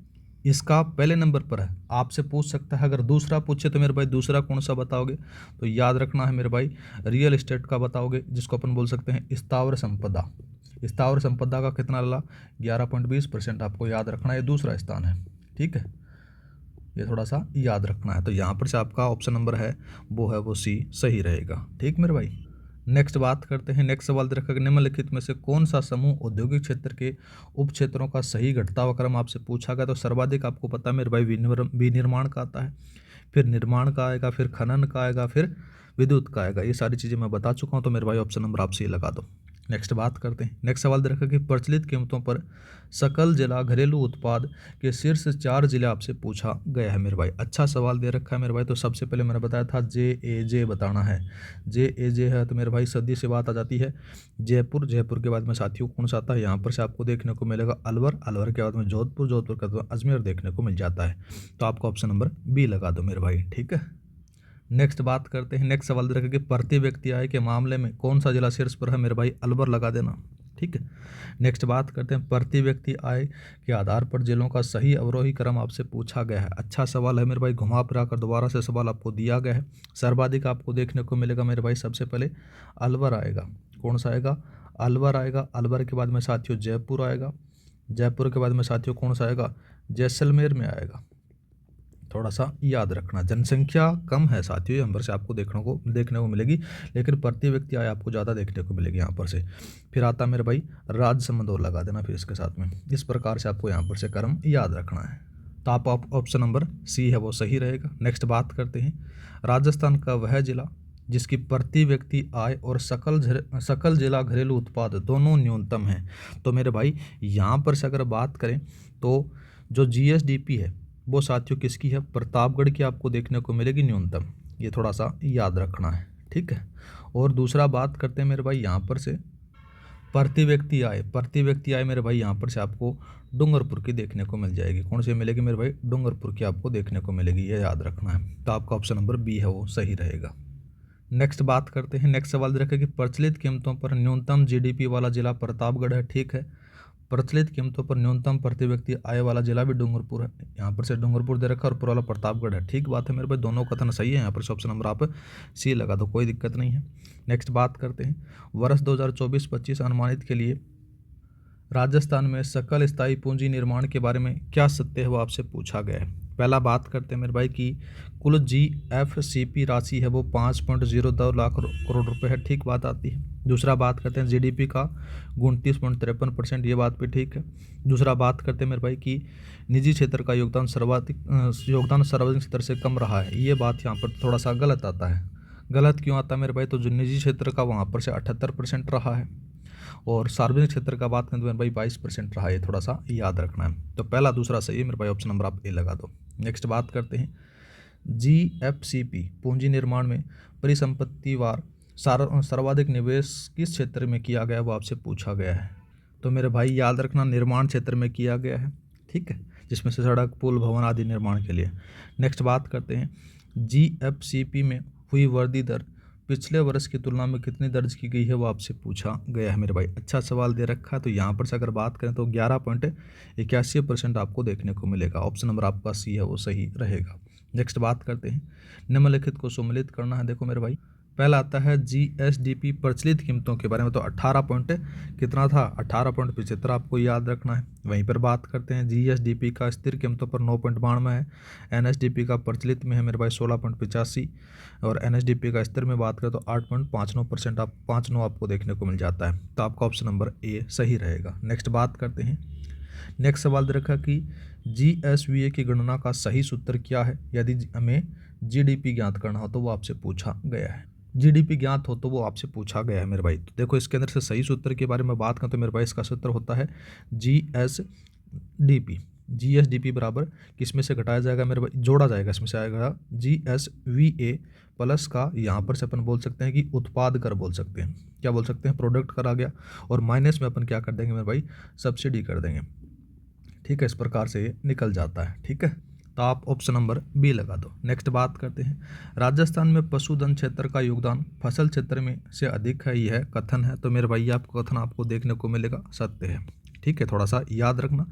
इसका पहले नंबर पर है, आपसे पूछ सकता है। अगर दूसरा पूछे तो मेरे भाई दूसरा कौन सा बताओगे, तो याद रखना है मेरे भाई रियल एस्टेट का बताओगे, जिसको अपन बोल सकते हैं स्थावर संपदा। स्थावर संपदा का कितना डाला, 11.20% आपको याद रखना है, ये दूसरा स्थान है। ठीक है, ये थोड़ा सा याद रखना है। तो यहाँ पर से आपका ऑप्शन नंबर है वो सी सही रहेगा। ठीक मेरे भाई, नेक्स्ट बात करते हैं। नेक्स्ट सवाल दे रखा है, निम्नलिखित में से कौन सा समूह औद्योगिक क्षेत्र के उप क्षेत्रों का सही घटता हुआ क्रम आपसे पूछा गया। तो सर्वाधिक आपको पता है मेरे भाई विनिर्माण का आता है, फिर निर्माण का आएगा, फिर खनन का आएगा, फिर विद्युत का आएगा। ये सारी चीज़ें मैं बता चुका हूँ, तो मेरे भाई ऑप्शन नंबर आप सही लगा दो। नेक्स्ट बात करते हैं। नेक्स्ट सवाल दे रखा है कि प्रचलित कीमतों पर सकल जिला घरेलू उत्पाद के शीर्ष 4 जिले आपसे पूछा गया है मेरे भाई। अच्छा सवाल दे रखा है मेरे भाई। तो सबसे पहले मैंने बताया था JAJ बताना है, JAJ है तो मेरे भाई सदी से बात आ जाती है जयपुर। जयपुर के बाद में साथियों कौन सा आता है, यहाँ पर से आपको देखने को मिलेगा अलवर। अलवर के बाद में जोधपुर। जोधपुर के बाद में अजमेर देखने को मिल जाता है। तो आपको ऑप्शन नंबर बी लगा दो मेरे भाई। ठीक है, नेक्स्ट बात करते हैं। नेक्स्ट सवाल दे रखा है कि प्रति व्यक्ति आय के मामले में कौन सा जिला शीर्ष पर है मेरे भाई, अलवर लगा देना। ठीक है, नेक्स्ट बात करते हैं। प्रति व्यक्ति आय के आधार पर जिलों का सही अवरोही क्रम आपसे पूछा गया है। अच्छा सवाल है मेरे भाई, घुमा फिरा कर दोबारा से सवाल आपको दिया गया है। सर्वाधिक आपको देखने को मिलेगा मेरे भाई, सबसे पहले अलवर आएगा। कौन सा आएगा, अलवर आएगा। अलवर के बाद में साथियों जयपुर आएगा। जयपुर के बाद में साथियों कौन सा आएगा, जैसलमेर में आएगा। थोड़ा सा याद रखना, जनसंख्या कम है साथियों यहाँ पर से आपको देखने को मिलेगी, लेकिन प्रति व्यक्ति आय आपको ज़्यादा देखने को मिलेगी यहाँ पर से। फिर आता मेरे भाई राजसमंद और लगा देना फिर इसके साथ में। इस प्रकार से आपको यहाँ पर से क्रम याद रखना है। तो आप ऑप्शन नंबर सी है वो सही रहेगा। नेक्स्ट बात करते हैं। राजस्थान का वह जिला जिसकी प्रति व्यक्ति आय और सकल जिला घरेलू उत्पाद दोनों न्यूनतम हैं। तो मेरे भाई यहाँ पर से अगर बात करें तो जो GSDP है वो साथियों किसकी है, प्रतापगढ़ की आपको देखने को मिलेगी न्यूनतम। ये थोड़ा सा याद रखना है। ठीक है, और दूसरा बात करते हैं मेरे भाई यहाँ पर से प्रति व्यक्ति आय मेरे भाई यहाँ पर से आपको डूंगरपुर की देखने को मिल जाएगी। कौन सी मिलेगी मेरे भाई, डूंगरपुर की आपको देखने को मिलेगी, ये याद रखना है। तो आपका ऑप्शन नंबर बी है वो सही रहेगा। नेक्स्ट बात करते हैं। नेक्स्ट सवाल रखें कि प्रचलित कीमतों पर न्यूनतम GDP वाला जिला प्रतापगढ़ है। ठीक है, प्रचलित कीमतों पर न्यूनतम प्रति व्यक्ति आय वाला जिला भी डूंगरपुर है। यहाँ पर से डूंगरपुर दे रखा और ऊपर वाला प्रतापगढ़ है। ठीक बात है मेरे भाई, दोनों कथन सही है। यहाँ पर से ऑप्शन नंबर आप सी लगा दो, कोई दिक्कत नहीं है। नेक्स्ट बात करते हैं। वर्ष 2024-25 अनुमानित के लिए राजस्थान में सकल स्थायी पूंजी निर्माण के बारे में क्या सत्य है वो आपसे पूछा गया है। पहला बात करते हैं मेरे भाई की कुल GFCP राशि है वो 5.02 लाख करोड़ रुपए है। ठीक बात आती है। दूसरा बात करते हैं GDP का 29.53%, ये बात भी ठीक है। दूसरा बात करते हैं मेरे भाई की निजी क्षेत्र का योगदान सार्वजनिक क्षेत्र से कम रहा है। ये बात यहाँ पर थोड़ा सा गलत आता है। गलत क्यों आता है मेरे भाई, तो जो निजी क्षेत्र का वहाँ पर से 78% रहा है और सार्वजनिक क्षेत्र का बात करें तो मेरे भाई 22% रहा है। थोड़ा सा याद रखना है। तो पहला दूसरा सही है मेरे भाई, ऑप्शन नंबर आप ए लगा दो। नेक्स्ट बात करते हैं। GFCP पूंजी निर्माण में परिसंपत्तिवार सर्वाधिक निवेश किस क्षेत्र में किया गया वो आपसे पूछा गया है। तो मेरे भाई याद रखना निर्माण क्षेत्र में किया गया है। ठीक है, जिसमें से सड़क पुल भवन आदि निर्माण के लिए। नेक्स्ट बात करते हैं। GFCP में हुई वृद्धि दर पिछले वर्ष की तुलना में कितनी दर्ज की गई है वो आपसे पूछा गया है मेरे भाई। अच्छा सवाल दे रखा है। तो यहाँ पर से अगर बात करें तो 11.81% आपको देखने को मिलेगा। ऑप्शन नंबर आपका सी है वो सही रहेगा। नेक्स्ट बात करते हैं। निम्नलिखित को सम्मिलित करना है। देखो मेरे भाई, पहला आता है GSDP प्रचलित कीमतों के बारे में। तो 18.75 आपको याद रखना है। वहीं पर बात करते हैं GSDP का स्थिर कीमतों पर 9.92 है। NSDP का प्रचलित में है मेरे भाई 16.85 और NSDP का स्थिर में बात करें तो 8.59% 59 आपको देखने को मिल जाता है। तो आपका ऑप्शन नंबर ए सही रहेगा। नेक्स्ट बात करते हैं। नेक्स्ट सवाल दे रखा कि GSVA की गणना का सही सूत्र क्या है। यदि हमें GDP ज्ञात करना हो तो वो आपसे पूछा गया है। GDP ज्ञात हो तो वो आपसे पूछा गया है मेरे भाई। तो देखो इसके अंदर से सही सूत्र के बारे में बात करें तो मेरे भाई इसका सूत्र होता है GSDP बराबर किस में से घटाया जाएगा मेरे भाई, जोड़ा जाएगा। इसमें से आएगा GSVA प्लस का यहाँ पर से अपन बोल सकते हैं कि उत्पाद कर बोल सकते हैं। क्या बोल सकते हैं, प्रोडक्ट कर आ गया। और माइनस में अपन क्या कर देंगे मेरे भाई, सब्सिडी कर देंगे। ठीक है, इस प्रकार से ये निकल जाता है। ठीक है, तो आप ऑप्शन नंबर बी लगा दो। नेक्स्ट बात करते हैं। राजस्थान में पशुधन क्षेत्र का योगदान फसल क्षेत्र में से अधिक है, यह कथन है। तो मेरे भाई आपको कथन आपको देखने को मिलेगा सत्य है। ठीक है, थोड़ा सा याद रखना।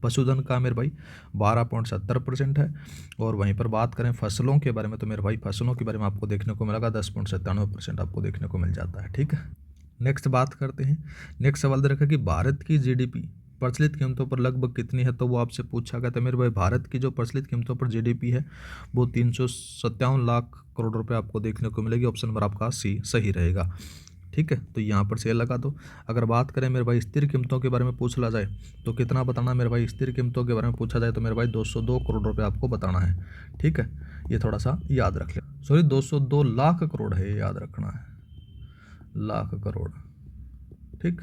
पशुधन का मेरे भाई 12.70% है। और वहीं पर बात करें फसलों के बारे में तो मेरे भाई फसलों के बारे में आपको देखने को मिलेगा 10.97% आपको देखने को मिल जाता है। ठीक है, नेक्स्ट बात करते हैं। नेक्स्ट सवाल दे रखा है कि भारत की जीडीपी प्रचलित कीमतों पर लगभग कितनी है, तो वो आपसे पूछा गया। तो मेरे भाई भारत की जो प्रचलित कीमतों पर जीडीपी है वो 357 लाख करोड़ रुपए आपको देखने को मिलेगी। ऑप्शन नंबर आपका सी सही रहेगा। ठीक है, तो यहाँ पर से लगा दो। अगर बात करें मेरे भाई स्थिर कीमतों के बारे में पूछा जाए तो कितना बताना मेरे भाई, स्थिर कीमतों के बारे में पूछा जाए तो मेरे भाई 202 करोड़ रुपए आपको बताना है। ठीक है, ये थोड़ा सा याद रख ले। सॉरी 202 लाख करोड़ है, ये याद रखना है, लाख करोड़। ठीक,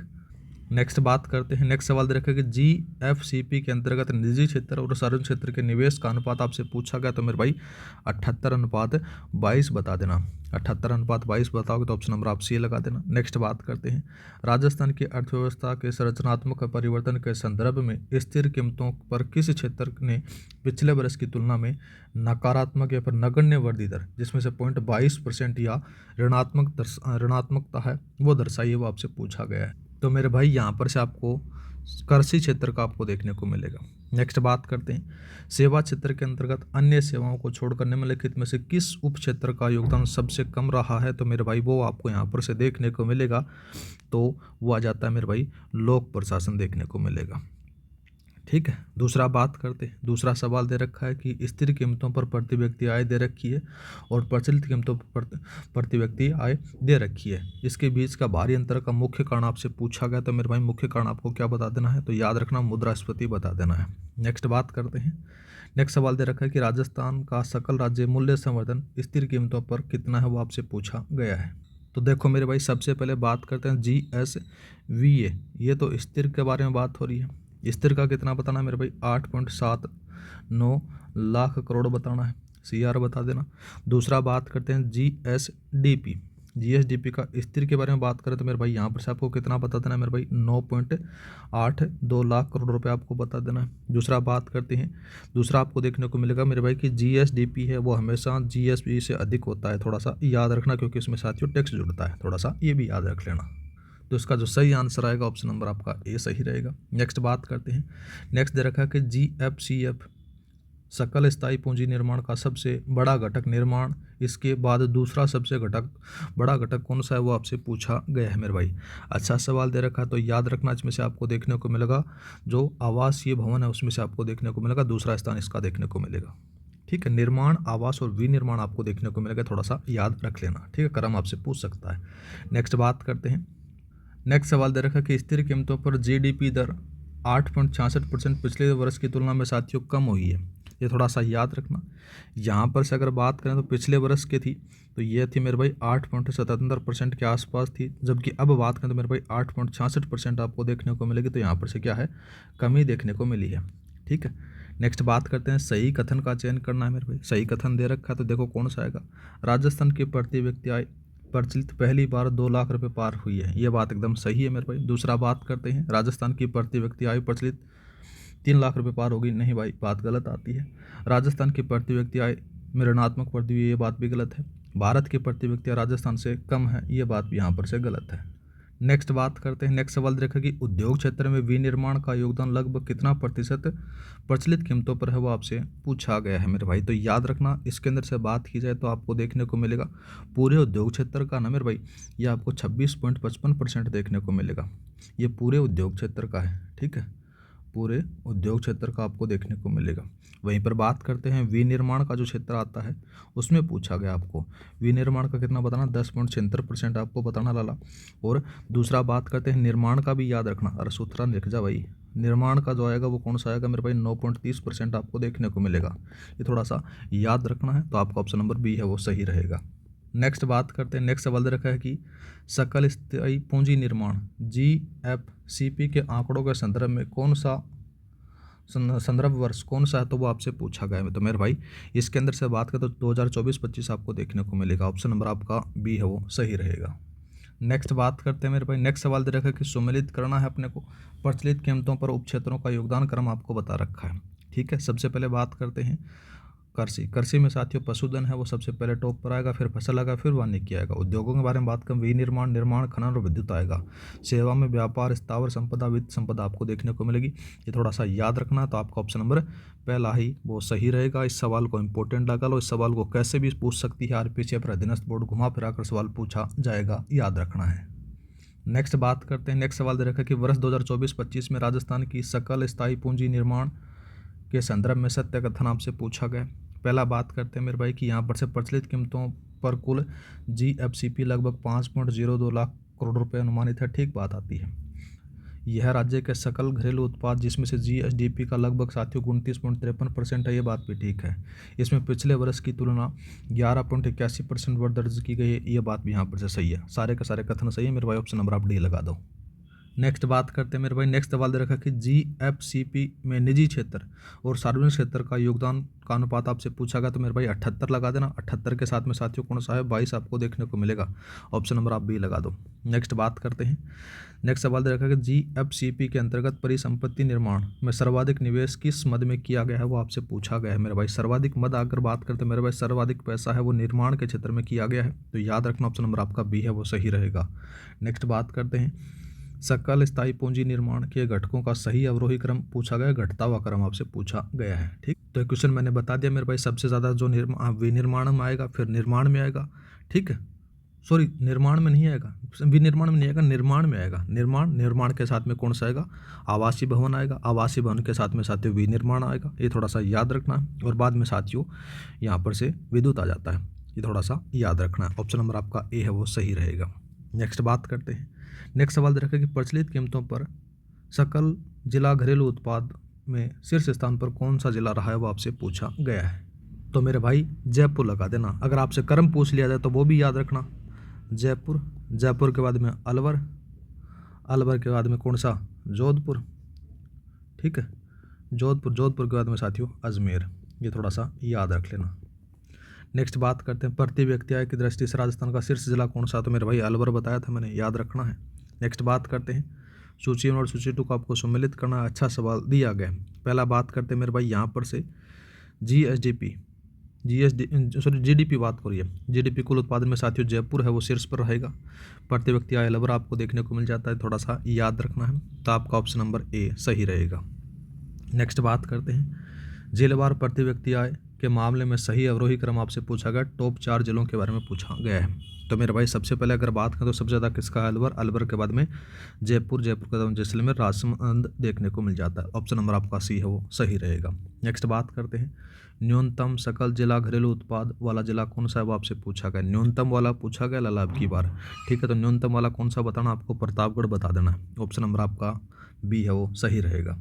नेक्स्ट बात करते हैं। नेक्स्ट सवाल दे रखा है कि जीएफसीपी के अंतर्गत निजी क्षेत्र और सार्वजनिक क्षेत्र के निवेश का अनुपात आपसे पूछा गया। तो मेरे भाई 78:22 बता देना। 78:22 बताओगे तो ऑप्शन नंबर आप सी लगा देना। नेक्स्ट बात करते हैं। राजस्थान की अर्थव्यवस्था के संरचनात्मक परिवर्तन के संदर्भ में स्थिर कीमतों पर किस क्षेत्र ने पिछले वर्ष की तुलना में नकारात्मक या फिर नगण्य वृद्धि दर, जिसमें से 0.22% या ऋणात्मकता है, वो दर्शाइए, वो आपसे पूछा गया है। तो मेरे भाई यहाँ पर से आपको कृषि क्षेत्र का आपको देखने को मिलेगा। नेक्स्ट बात करते हैं। सेवा क्षेत्र के अंतर्गत अन्य सेवाओं को छोड़कर निम्नलिखित में से किस उप क्षेत्र का योगदान सबसे कम रहा है, तो मेरे भाई वो आपको यहाँ पर से देखने को मिलेगा। तो वो आ जाता है मेरे भाई लोक प्रशासन देखने को मिलेगा। ठीक है, दूसरा बात करते हैं। दूसरा सवाल दे रखा है कि स्थिर कीमतों पर प्रति व्यक्ति आय दे रखी है और प्रचलित कीमतों पर प्रति व्यक्ति आय दे रखी है, इसके बीच का भारी अंतर का मुख्य कारण आपसे पूछा गया। तो मेरे भाई मुख्य कारण आपको क्या बता देना है, तो याद रखना मुद्रास्फीति बता देना है। नेक्स्ट बात करते हैं। नेक्स्ट सवाल दे रखा है कि राजस्थान का सकल राज्य मूल्य संवर्धन स्थिर कीमतों पर कितना है, वो आपसे पूछा गया है। तो देखो मेरे भाई सबसे पहले बात करते हैं GSVA, ये तो स्थिर के बारे में बात हो रही है। स्थिर का कितना बताना है मेरे भाई, 8.79 लाख करोड़ बताना है, CR बता देना। दूसरा बात करते हैं GSDP का स्थिर के बारे में बात करें तो मेरे भाई यहाँ पर से आपको कितना बता देना है मेरे भाई, 9.82 लाख करोड़ रुपए आपको बता देना है। दूसरा बात करते हैं। दूसरा आपको देखने को मिलेगा मेरे भाई कि GSDP है वो हमेशा GSP से अधिक होता है, थोड़ा सा याद रखना, क्योंकि इसमें साथियों टैक्स जुड़ता है, थोड़ा सा ये भी याद रख लेना। तो इसका जो सही आंसर आएगा ऑप्शन नंबर आपका ए सही रहेगा। नेक्स्ट बात करते हैं। नेक्स्ट दे रखा है कि GFCF सकल स्थायी पूंजी निर्माण का सबसे बड़ा घटक निर्माण, इसके बाद दूसरा सबसे बड़ा घटक कौन सा है, वो आपसे पूछा गया है मेरे भाई। अच्छा सवाल दे रखा है, तो याद रखना इसमें से आपको देखने को मिलेगा जो आवासीय भवन है उसमें से आपको देखने को मिलेगा दूसरा स्थान इसका देखने को मिलेगा। ठीक है, निर्माण, आवास और विनिर्माण आपको देखने को मिलेगा, थोड़ा सा याद रख लेना। ठीक है, क्रम आपसे पूछ सकता है। नेक्स्ट बात करते हैं। नेक्स्ट सवाल दे रखा है कि स्थिर कीमतों पर GDP दर 8.66% पिछले वर्ष की तुलना में साथियों कम हुई है, ये थोड़ा सा याद रखना। यहाँ पर से अगर बात करें तो पिछले वर्ष की थी तो ये थी मेरे भाई 8.77% के आसपास थी, जबकि अब बात करें तो मेरे भाई 8.66% आपको देखने को मिलेगी। तो यहाँ पर से क्या है, कमी देखने को मिली है। ठीक है, नेक्स्ट बात करते हैं। सही कथन का चयन करना है मेरे भाई। सही कथन दे रखा है तो देखो कौन सा आएगा। राजस्थान की प्रति व्यक्ति आय प्रचलित पहली बार 2 लाख रुपए पार हुई है, ये बात एकदम सही है मेरे भाई। दूसरा बात करते हैं। राजस्थान की प्रति व्यक्ति आय प्रचलित 3 लाख रुपए पार होगी, नहीं भाई बात गलत आती है। राजस्थान की प्रति व्यक्ति आय में ऋणात्मक वृद्धि हुई, ये बात भी गलत है। भारत की प्रति व्यक्ति आय राजस्थान से कम है, ये बात भी यहाँ पर से गलत है। नेक्स्ट बात करते हैं। नेक्स्ट सवाल देखा कि उद्योग क्षेत्र में विनिर्माण का योगदान लगभग कितना प्रतिशत प्रचलित कीमतों पर है, वो आपसे पूछा गया है मेरे भाई। तो याद रखना इसके अंदर से बात की जाए तो आपको देखने को मिलेगा पूरे उद्योग क्षेत्र का ना मेरे भाई, ये आपको 26.55% देखने को मिलेगा। ये पूरे उद्योग क्षेत्र का है। ठीक है, पूरे उद्योग क्षेत्र का आपको देखने को मिलेगा। वहीं पर बात करते हैं विनिर्माण का जो क्षेत्र आता है उसमें पूछा गया आपको विनिर्माण का कितना बताना, 10.76% आपको बताना लाला। और दूसरा बात करते हैं निर्माण का भी याद रखना, अरे सूत्रा लिख जा भाई। निर्माण का जो आएगा वो कौन सा आएगा मेरे भाई, 9.30% आपको देखने को मिलेगा। ये थोड़ा सा याद रखना है, तो आपका ऑप्शन नंबर बी है वो सही रहेगा। नेक्स्ट बात करते हैं। नेक्स्ट सवाल दे रखा है कि सकल स्थायी पूंजी निर्माण GFCP के आंकड़ों के संदर्भ में कौन सा संदर्भ वर्ष कौन सा है, तो वो आपसे पूछा गया है। तो मेरे भाई इसके अंदर से बात करें तो 2024-25 आपको देखने को मिलेगा। ऑप्शन नंबर आपका बी है वो सही रहेगा। नेक्स्ट बात करते हैं मेरे भाई। नेक्स्ट सवाल दे रखा है कि सम्मिलित करना है अपने को प्रचलित कीमतों पर उपक्षेत्रों का योगदान क्रम आपको बता रखा है। ठीक है, सबसे पहले बात करते हैं कृषि में साथियों पशुधन है वो सबसे पहले टॉप पर आएगा, फिर फसल आएगा, फिर वानिकी आएगा। उद्योगों के बारे में बात करें विनिर्माण, निर्माण, खनन और विद्युत आएगा। सेवा में व्यापार, स्थावर संपदा, वित्त संपदा आपको देखने को मिलेगी। ये थोड़ा सा याद रखना, तो आपका ऑप्शन नंबर पहला ही वो सही रहेगा। इस सवाल को इंपॉर्टेंट लगा लो, इस सवाल को कैसे भी पूछ सकती है RPCF पर अधीनस्थ बोर्ड घुमा फिरा कर सवाल पूछा जाएगा, याद रखना है। नेक्स्ट बात करते हैं, नेक्स्ट सवाल दे रखा है कि वर्ष 2024-25 में राजस्थान की सकल स्थायी पूंजी निर्माण के संदर्भ में सत्य कथन आपसे पूछा गया। पहला बात करते हैं मेरे भाई कि यहाँ पर से प्रचलित कीमतों पर कुल GFCP लगभग 5.02 लाख करोड़ रुपए अनुमानित है। ठीक बात आती है। यह राज्य के सकल घरेलू उत्पाद जिसमें से GSDP का लगभग साथियों 29.53% है। ये बात भी ठीक है। इसमें पिछले वर्ष की तुलना 11.81% बढ़ दर्ज की गई है। ये बात भी यहाँ पर से सही है। सारे का सारे कथन सही है मेरे भाई। ऑप्शन नंबर आप डी लगा दो। नेक्स्ट बात करते हैं मेरे भाई, नेक्स्ट सवाल दे रखा कि GFCP में निजी क्षेत्र और सार्वजनिक क्षेत्र का योगदान का अनुपात आपसे पूछा गया। तो मेरे भाई 78 लगा देना। 78 के साथ में साथियों कौन सा है? 22 आपको देखने को मिलेगा। ऑप्शन नंबर आप बी लगा दो। नेक्स्ट बात करते हैं, नेक्स्ट सवाल दे रखा कि GFCP के अंतर्गत परिसंपत्ति निर्माण में सर्वाधिक निवेश किस मद में किया गया है, वो आपसे पूछा गया है मेरे भाई। सर्वाधिक मद अगर बात करते हैं मेरे भाई, सर्वाधिक पैसा है वो निर्माण के क्षेत्र में किया गया है। तो याद रखना ऑप्शन नंबर आपका बी है, वो सही रहेगा। नेक्स्ट बात करते हैं, सकल स्थायी पूंजी निर्माण के घटकों का सही अवरोही क्रम पूछा गया, घटता हुआ क्रम आपसे पूछा गया है। ठीक, तो क्वेश्चन मैंने बता दिया मेरे भाई। सबसे ज़्यादा जो विनिर्माण में आएगा, फिर निर्माण में आएगा। ठीक है, सॉरी निर्माण में नहीं आएगा, विनिर्माण में नहीं आएगा, निर्माण में आएगा। निर्माण के साथ में कौन सा आएगा? आवासीय भवन आएगा। आवासीय भवन के साथ में साथियों विनिर्माण आएगा। ये थोड़ा सा याद रखना है। और बाद में साथियों यहाँ पर से विद्युत आ जाता है। ये थोड़ा सा याद रखना है। ऑप्शन नंबर आपका ए है, वो सही रहेगा। नेक्स्ट बात करते हैं, नेक्स्ट सवाल दे रखा है कि प्रचलित कीमतों पर सकल जिला घरेलू उत्पाद में शीर्ष स्थान पर कौन सा जिला रहा है, वो आपसे पूछा गया है। तो मेरे भाई जयपुर लगा देना। अगर आपसे क्रम पूछ लिया जाए तो वो भी याद रखना। जयपुर, जयपुर के बाद में अलवर, अलवर के बाद में कौन सा? जोधपुर। ठीक है, जोधपुर, जोधपुर के बाद में साथियों अजमेर। ये थोड़ा सा याद रख लेना। नेक्स्ट बात करते हैं, प्रति व्यक्ति आय की दृष्टि से राजस्थान का शीर्ष जिला कौन सा? तो मेरे भाई अलवर बताया था मैंने, याद रखना है। नेक्स्ट बात करते हैं, सूची 1 और सूची 2 को आपको सम्मिलित करना। अच्छा सवाल दिया गया। पहला बात करते हैं मेरे भाई यहाँ पर से GDP बात करिए। GDP कुल उत्पादन में साथियों जयपुर है वो शीर्ष पर रहेगा। प्रति व्यक्ति आय अलवर आपको देखने को मिल जाता है। थोड़ा सा याद रखना है। तो आपका ऑप्शन नंबर ए सही रहेगा। नेक्स्ट बात करते हैं, जिलेवार प्रति व्यक्ति आय के मामले में सही अवरोही क्रम आपसे पूछा गया। टॉप 4 जिलों के बारे में पूछा गया है। तो मेरे भाई सबसे पहले अगर बात करें तो सबसे ज़्यादा किसका है? अलवर। अलवर के बाद में जयपुर, जयपुर के बाद में जैसलमेर, राजसमंद देखने को मिल जाता है। ऑप्शन नंबर आपका सी है, वो सही रहेगा। नेक्स्ट बात करते हैं, न्यूनतम सकल जिला घरेलू उत्पाद वाला जिला कौन सा है, वो आपसे पूछा गया। न्यूनतम वाला पूछा गया लाला अब की बार। ठीक है, तो न्यूनतम वाला कौन सा बताना आपको? प्रतापगढ़ बता देना है। ऑप्शन नंबर आपका बी है, वो सही रहेगा।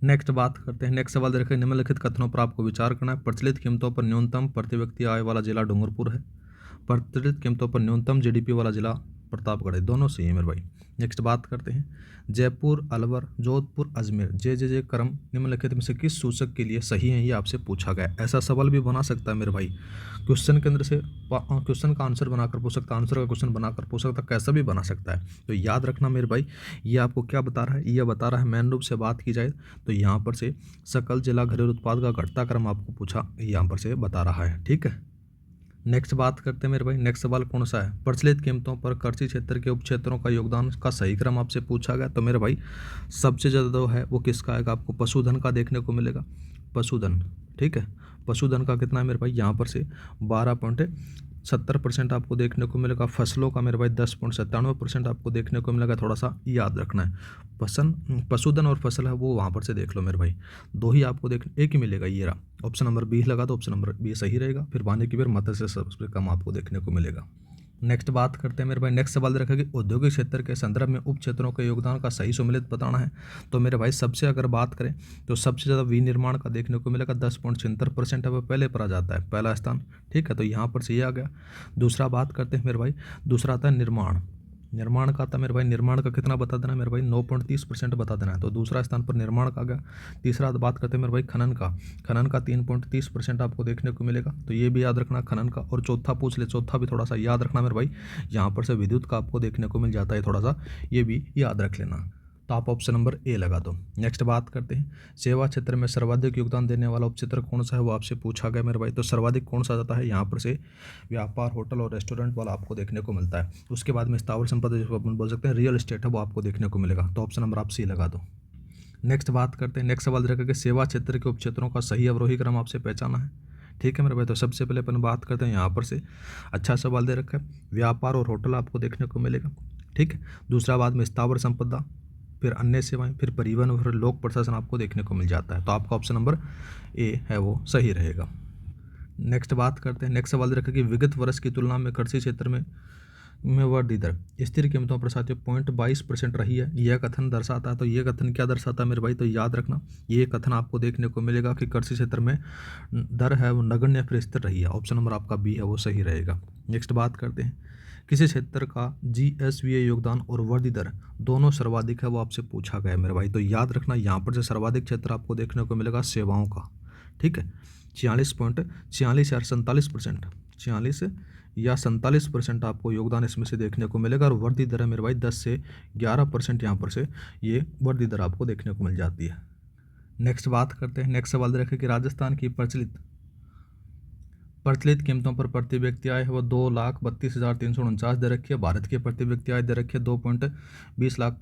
नेक्स्ट बात करते हैं, नेक्स्ट सवाल देखें, निम्नलिखित कथनों पर आपको विचार करना है। प्रचलित कीमतों पर न्यूनतम प्रति व्यक्ति आय वाला जिला डूंगरपुर है। प्रचलित कीमतों पर न्यूनतम GDP वाला जिला प्रतापगढ़ है। दोनों सही है मेरे भाई। नेक्स्ट बात करते हैं, जयपुर, अलवर, जोधपुर, अजमेर जे क्रम निम्नलिखित में से किस सूचक के लिए सही है, ये आपसे पूछा गया। ऐसा सवाल भी बना सकता है मेरे भाई। क्वेश्चन के अंदर से क्वेश्चन का आंसर बनाकर पूछ सकता है, आंसर का क्वेश्चन बनाकर पूछ सकता है, कैसा भी बना सकता है। तो याद रखना मेरे भाई, ये आपको क्या बता रहा है? ये बता रहा है मेन रूप से बात की जाए तो यहाँ पर से सकल जिला घरेलू उत्पाद का घटता क्रम आपको पूछा, यहाँ पर से बता रहा है। ठीक है, नेक्स्ट बात करते हैं मेरे भाई, नेक्स्ट सवाल कौन सा है? प्रचलित कीमतों पर कृषि क्षेत्र के उपक्षेत्रों का योगदान का सही क्रम आपसे पूछा गया। तो मेरे भाई सबसे ज़्यादा जो है वो किसका आएगा? आपको पशुधन का देखने को मिलेगा। पशुधन, ठीक है, पशुधन का कितना है मेरे भाई? यहाँ पर से 12.70% आपको देखने को मिलेगा। फसलों का मेरे भाई 10.97% आपको देखने को मिलेगा। थोड़ा सा याद रखना है। पशुधन और फसल है वो वहाँ पर से देख लो मेरे भाई, दो ही आपको एक ही मिलेगा। ये रहा, ऑप्शन नंबर बी लगा तो ऑप्शन नंबर बी सही रहेगा। फिर वानिकी फिर मत्स्य सबसे कम आपको देखने को मिलेगा। नेक्स्ट बात करते हैं मेरे भाई, नेक्स्ट सवाल रखा कि औद्योगिक क्षेत्र के संदर्भ में उप क्षेत्रों के योगदान का सही सम्मिलित बताना है। तो मेरे भाई सबसे अगर बात करें तो सबसे ज़्यादा विनिर्माण का देखने को मिलेगा। 10.76% है वो पहले पर आ जाता है, पहला स्थान। ठीक है, तो यहाँ पर से ये आ गया। दूसरा बात करते हैं मेरे भाई, दूसरा आता है निर्माण। निर्माण का आता है मेरे भाई, निर्माण का कितना बता देना मेरे भाई? 9.30% बता देना है। तो दूसरा स्थान पर निर्माण का आ गया। तीसरा बात करते हैं मेरे भाई खनन का। खनन का 3.30% आपको देखने को मिलेगा। तो ये भी याद रखना खनन का। और चौथा पूछ ले, चौथा भी थोड़ा सा याद रखना मेरे भाई, यहाँ पर से विद्युत का आपको देखने को मिल जाता है। थोड़ा सा ये भी याद रख लेना। तो आप ऑप्शन नंबर ए लगा दो। नेक्स्ट बात करते हैं, सेवा क्षेत्र में सर्वाधिक योगदान देने वाला उपक्षेत्र कौन सा है, वो आपसे पूछा गया मेरे भाई। तो सर्वाधिक कौन सा जाता है? यहाँ पर से व्यापार, होटल और रेस्टोरेंट वाला आपको देखने को मिलता है। उसके बाद में स्थावर संपत्ति जिसको अपन बोल सकते हैं रियल एस्टेट है, वो आपको देखने को मिलेगा। तो ऑप्शन नंबर आप सी लगा दो। नेक्स्ट बात करते हैं, नेक्स्ट सवाल रहेगा कि सेवा क्षेत्र के उपक्षेत्रों का सही अवरोही क्रम आपसे पहचाना है। ठीक है मेरे भाई, तो सबसे पहले अपन बात करते हैं यहाँ पर से, अच्छा सवाल दे रखा है, व्यापार और होटल आपको देखने को मिलेगा। ठीक है। दूसरा बाद में स्थावर संपदा, फिर अन्य सेवाएं, फिर परिवहन, फिर लोक प्रशासन आपको देखने को मिल जाता है। तो आपका ऑप्शन नंबर ए है वो सही रहेगा। नेक्स्ट बात करते हैं, नेक्स्ट सवाल रखा कि विगत वर्ष की तुलना में कृषि क्षेत्र में वृद्धि दर स्थिर कीमतों पर साथियों 0.22% रही है, यह कथन दर्शाता है। तो यह कथन क्या दर्शाता है मेरे भाई, तो याद रखना ये कथन आपको देखने को मिलेगा कि कृषि क्षेत्र में दर है वो नगण्य फिर स्थिर रही है। ऑप्शन नंबर आपका बी है वो सही रहेगा। नेक्स्ट बात करते हैं, किसी क्षेत्र का जीएसवीए योगदान और वृद्धि दर दोनों सर्वाधिक है, वो आपसे पूछा गया है मेरे भाई। तो याद रखना यहाँ पर से सर्वाधिक क्षेत्र आपको देखने को मिलेगा सेवाओं का, ठीक है, 46 या 47%, 46 या 47% आपको योगदान इसमें से देखने को मिलेगा। और वृद्धि दर है मेरे भाई 10 से 11% यहाँ पर से ये वृद्धि दर आपको देखने को मिल जाती है। नेक्स्ट बात करते हैं, नेक्स्ट सवाल रखें कि राजस्थान की प्रचलित कीमतों पर प्रति व्यक्ति आय है वो 2,32,349 दे रखी है। भारत की प्रति व्यक्ति आय दे रखी है 2.20 लाख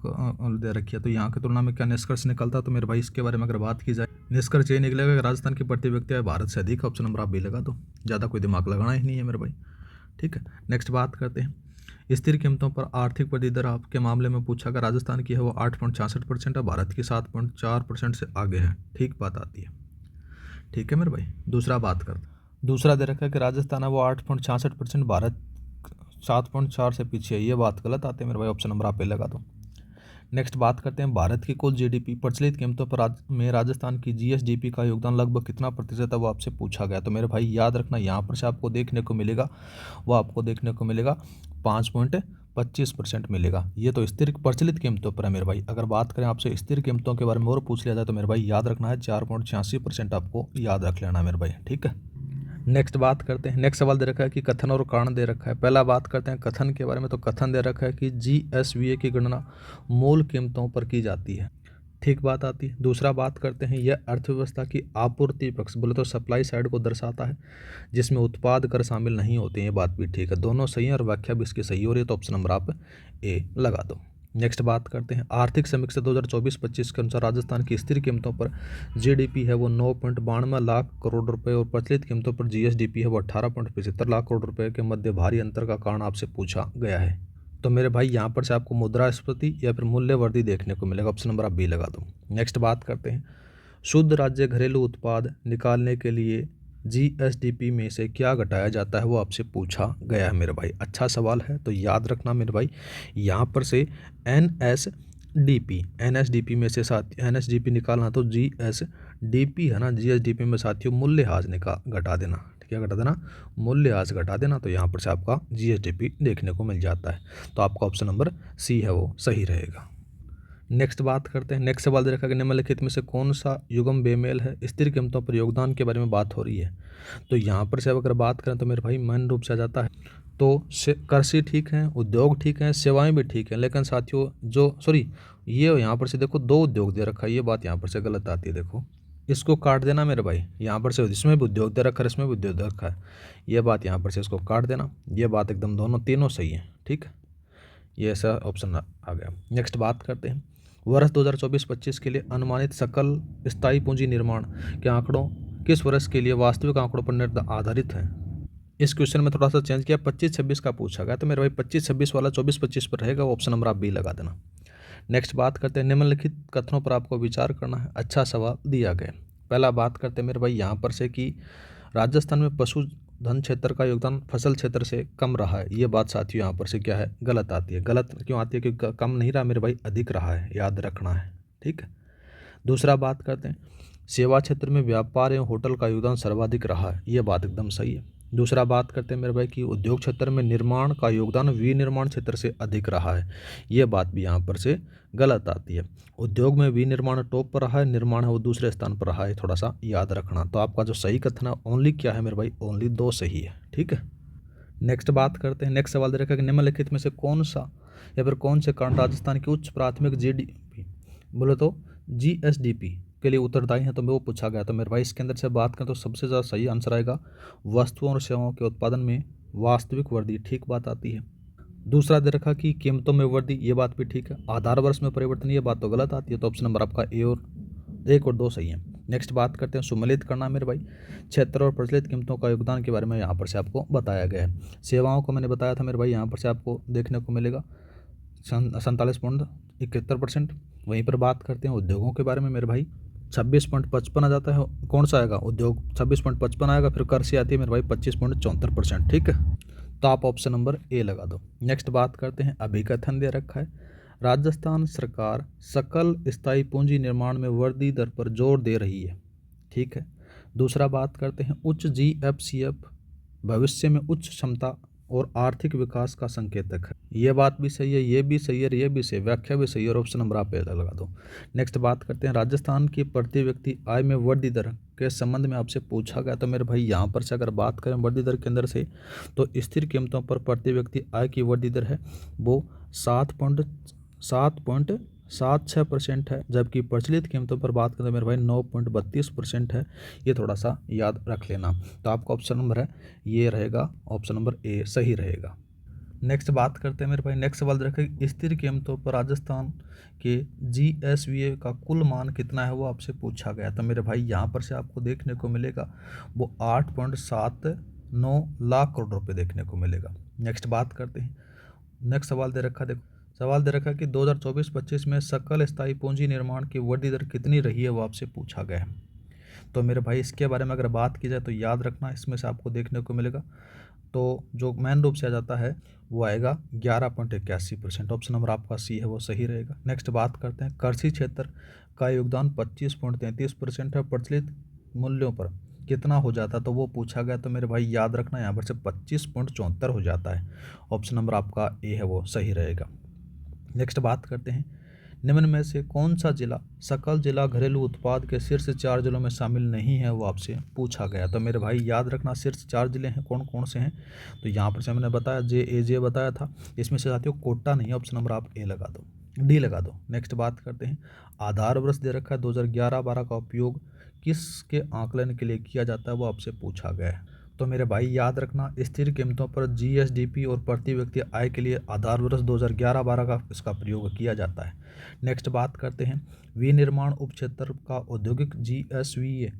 दे रखी है। तो यहाँ की तुलना में क्या निष्कर्ष निकलता है, तो मेरे भाई इसके बारे में अगर बात की जाए, निष्कर्ष ये निकलेगा कि राजस्थान की प्रति व्यक्ति आय भारत से अधिक है। ऑप्शन नंबर आप भी लगा दो, ज़्यादा कोई दिमाग लगाना ही नहीं है मेरे भाई, ठीक है। नेक्स्ट बात करते हैं, स्थिर कीमतों पर आर्थिक वृद्धि दर आपके मामले में पूछा गया, राजस्थान की है वो 8.66% है, भारत की 7.4% से आगे है, ठीक बात आती है, ठीक है मेरे भाई। दूसरा बात करते हैं, दूसरा दे रखा है कि राजस्थान है वो 8.66%, भारत 7.4 से पीछे है, ये बात गलत आती है मेरे भाई। ऑप्शन नंबर आप पे लगा दो। नेक्स्ट बात करते हैं, भारत की कुल जीडीपी प्रचलित कीमतों पर में राजस्थान की जीएसडीपी का योगदान लगभग कितना प्रतिशत है, वो आपसे पूछा गया। तो मेरे भाई याद रखना यहाँ पर से आपको देखने को मिलेगा, वो आपको देखने को मिलेगा 5.25% मिलेगा। ये तो स्थिर प्रचलित कीमतों पर है मेरे भाई। अगर बात करें आपसे स्थिर कीमतों के बारे में और पूछ लिया जाए तो मेरे भाई याद रखना है 4.86% आपको याद रख लेना मेरे भाई, ठीक है। नेक्स्ट बात करते हैं, नेक्स्ट सवाल दे रखा है कि कथन और कारण दे रखा है। पहला बात करते हैं कथन के बारे में, तो कथन दे रखा है कि जीएसवीए की गणना मूल कीमतों पर की जाती है, ठीक बात आती है। दूसरा बात करते हैं, यह अर्थव्यवस्था की आपूर्ति पक्ष बोले तो सप्लाई साइड को दर्शाता है, जिसमें उत्पाद कर शामिल नहीं होते, ये बात भी ठीक है, दोनों सही है और व्याख्या भी इसकी सही हो रही है। तो ऑप्शन नंबर आप ए लगा दो। नेक्स्ट बात करते हैं, आर्थिक समीक्षा 2024-25 के अनुसार राजस्थान की स्थिर कीमतों पर जीडीपी है वो 9.92 लाख करोड़ रुपए और प्रचलित कीमतों पर जीएसडीपी है वो 18.75 लाख करोड़ रुपए के मध्य भारी अंतर का कारण आपसे पूछा गया है। तो मेरे भाई यहाँ पर से आपको मुद्रास्फीति या फिर मूल्य वृद्धि देखने को मिलेगा। ऑप्शन नंबर आप बी लगा दो। नेक्स्ट बात करते हैं, शुद्ध राज्य घरेलू उत्पाद निकालने के लिए जीएसडीपी में से क्या घटाया जाता है, वो आपसे पूछा गया है मेरे भाई। अच्छा सवाल है, तो याद रखना मेरे भाई यहाँ पर से एनएसडीपी में से साथ एनएसडीपी निकालना, तो जीएसडीपी है ना, जीएसडीपी में साथियों मूल्यह्रास घटा देना, क्या घटा देना, मूल्यह्रास घटा देना। तो यहाँ पर से आपका जीएसडीपी देखने को मिल जाता है। तो आपका ऑप्शन नंबर सी है वो सही रहेगा। नेक्स्ट बात करते हैं, नेक्स्ट सवाल दे रखा है कि निम्नलिखित में से कौन सा युग्म बेमेल है, स्थिर कीमतों पर योगदान के बारे में बात हो रही है। तो यहाँ पर से अगर बात करें तो मेरे भाई मन रूप से आ जाता है, तो कृषि ठीक है, उद्योग ठीक है, सेवाएं भी ठीक है, लेकिन साथियों ये यहाँ पर से देखो 2 उद्योग दे रखा है, ये बात यहाँ पर से गलत आती है। देखो इसको काट देना मेरे भाई, यहाँ पर से इसमें भी उद्योग दे रखा है, इसमें भी उद्योग दे रखा है, ये बात यहाँ पर से इसको काट देना, ये बात एकदम दोनों तीनों सही है, ठीक है, ये ऐसा ऑप्शन आ गया। नेक्स्ट बात करते हैं, वर्ष 2024-25 के लिए अनुमानित सकल स्थायी पूंजी निर्माण के आंकड़ों किस वर्ष के लिए वास्तविक आंकड़ों पर आधारित है। इस क्वेश्चन में थोड़ा सा चेंज किया, 25-26 का पूछा गया, तो मेरे भाई 25-26 वाला 24-25 पर रहेगा, ऑप्शन नंबर आप बी लगा देना। नेक्स्ट बात करते हैं, निम्नलिखित कथनों पर आपको विचार करना है। अच्छा सवाल दिया गया। पहला बात करते हैं मेरे भाई यहाँ पर से कि राजस्थान में पशुधन क्षेत्र का योगदान फसल क्षेत्र से कम रहा है, ये बात साथियों यहाँ पर से क्या है, गलत आती है। गलत क्यों आती है, क्योंकि कम नहीं रहा मेरे भाई, अधिक रहा है, याद रखना है, ठीक है। दूसरा बात करते हैं, सेवा क्षेत्र में व्यापार एवं होटल का योगदान सर्वाधिक रहा है, ये बात एकदम सही है। दूसरा बात करते हैं मेरे भाई कि उद्योग क्षेत्र में निर्माण का योगदान विनिर्माण क्षेत्र से अधिक रहा है, ये बात भी यहाँ पर से गलत आती है। उद्योग में विनिर्माण टॉप पर रहा है, निर्माण है वो दूसरे स्थान पर रहा है, थोड़ा सा याद रखना। तो आपका जो सही कथन है ओनली क्या है मेरे भाई, ओनली 2 सही है, ठीक है। नेक्स्ट बात करते हैं, नेक्स्ट सवाल दे रखा है कि निम्नलिखित में से कौन सा या फिर कौन से कारण राजस्थान की उच्च प्राथमिक जीडीपी बोले तो जीएसडीपी के लिए उत्तरदायी है, तो वो पूछा गया। तो मेरे भाई इसके अंदर से बात करें तो सबसे ज़्यादा सही आंसर आएगा वस्तुओं और सेवाओं के उत्पादन में वास्तविक वृद्धि, ठीक बात आती है। दूसरा दे रखा कि कीमतों में वृद्धि, ये बात भी ठीक है। आधार वर्ष में परिवर्तन, ये बात तो गलत आती है। तो ऑप्शन नंबर आपका एक और 2 सही है। नेक्स्ट बात करते हैं सुमेलित करना मेरे भाई, क्षेत्र और प्रचलित कीमतों का योगदान के बारे में यहाँ पर से आपको बताया गया है। सेवाओं को मैंने बताया था मेरे भाई, यहाँ पर से आपको देखने को मिलेगा 47.71%। वहीं पर बात करते हैं उद्योगों के बारे में मेरे भाई, 26.55 आ जाता है। कौन सा आएगा? उद्योग 26.55 आएगा। फिर कर से आती है मेरे भाई 25.74%। ठीक है, तो आप ऑप्शन नंबर ए लगा दो। नेक्स्ट बात करते हैं अभिकथन दे रखा है, राजस्थान सरकार सकल स्थायी पूंजी निर्माण में वृद्धि दर पर जोर दे रही है। ठीक है। दूसरा बात करते हैं उच्च GFCF भविष्य में उच्च क्षमता और आर्थिक विकास का संकेतक है। ये बात भी सही है, ये भी सही है, ये भी सही, व्याख्या भी सही है, और ऑप्शन नंबर आप लगा दो। नेक्स्ट बात करते हैं राजस्थान की प्रति व्यक्ति आय में वृद्धि दर के संबंध में आपसे पूछा गया। तो मेरे भाई यहाँ पर से अगर बात करें वृद्धि दर के अंदर से, तो स्थिर कीमतों पर प्रति व्यक्ति आय की वृद्धि दर है वो 7.76% है, जबकि प्रचलित कीमतों पर बात करें मेरे भाई 9.32% है। ये थोड़ा सा याद रख लेना। तो आपका ऑप्शन नंबर है ये रहेगा, ऑप्शन नंबर ए सही रहेगा। नेक्स्ट बात करते हैं मेरे भाई, नेक्स्ट सवाल रखें स्थिर कीमतों पर राजस्थान के GSVA का कुल मान कितना है, वो आपसे पूछा गया। तो मेरे भाई यहाँ पर से आपको देखने को मिलेगा वो 8.79 लाख करोड़ रुपए देखने को मिलेगा। नेक्स्ट बात करते हैं, नेक्स्ट सवाल दे रखा, देखो सवाल दे रखा है कि 2024-25 में सकल स्थायी पूंजी निर्माण की वृद्धि दर कितनी रही है, वो आपसे पूछा गया है। तो मेरे भाई इसके बारे में अगर बात की जाए तो याद रखना, इसमें से आपको देखने को मिलेगा तो जो मेन रूप से आ जाता है वो आएगा 11.81%। ऑप्शन नंबर आपका सी है वो सही रहेगा। नेक्स्ट बात करते हैं कृषि क्षेत्र का योगदान 25.33% है, प्रचलित मूल्यों पर कितना हो जाता है, तो वो पूछा गया। तो मेरे भाई याद रखना यहाँ पर से 25.74 हो जाता है। ऑप्शन नंबर आपका ए है वो सही रहेगा। नेक्स्ट बात करते हैं निम्न में से कौन सा जिला सकल जिला घरेलू उत्पाद के शीर्ष 4 जिलों में शामिल नहीं है, वो आपसे पूछा गया। तो मेरे भाई याद रखना शीर्ष 4 जिले हैं कौन कौन से हैं, तो यहाँ पर से मैंने बताया जे बताया था, इसमें से साथियों कोटा नहीं है। ऑप्शन नंबर आप ए लगा दो, डी लगा दो। नेक्स्ट बात करते हैं आधार वर्ष दे रखा है 2011-12 का उपयोग किसके आकलन के लिए किया जाता है, वो आपसे पूछा गया है। तो मेरे भाई याद रखना स्थिर कीमतों पर GSDP और प्रति व्यक्ति आय के लिए आधार वर्ष 2011-12 का इसका प्रयोग किया जाता है। नेक्स्ट बात करते हैं विनिर्माण उपक्षेत्र का औद्योगिक GSVA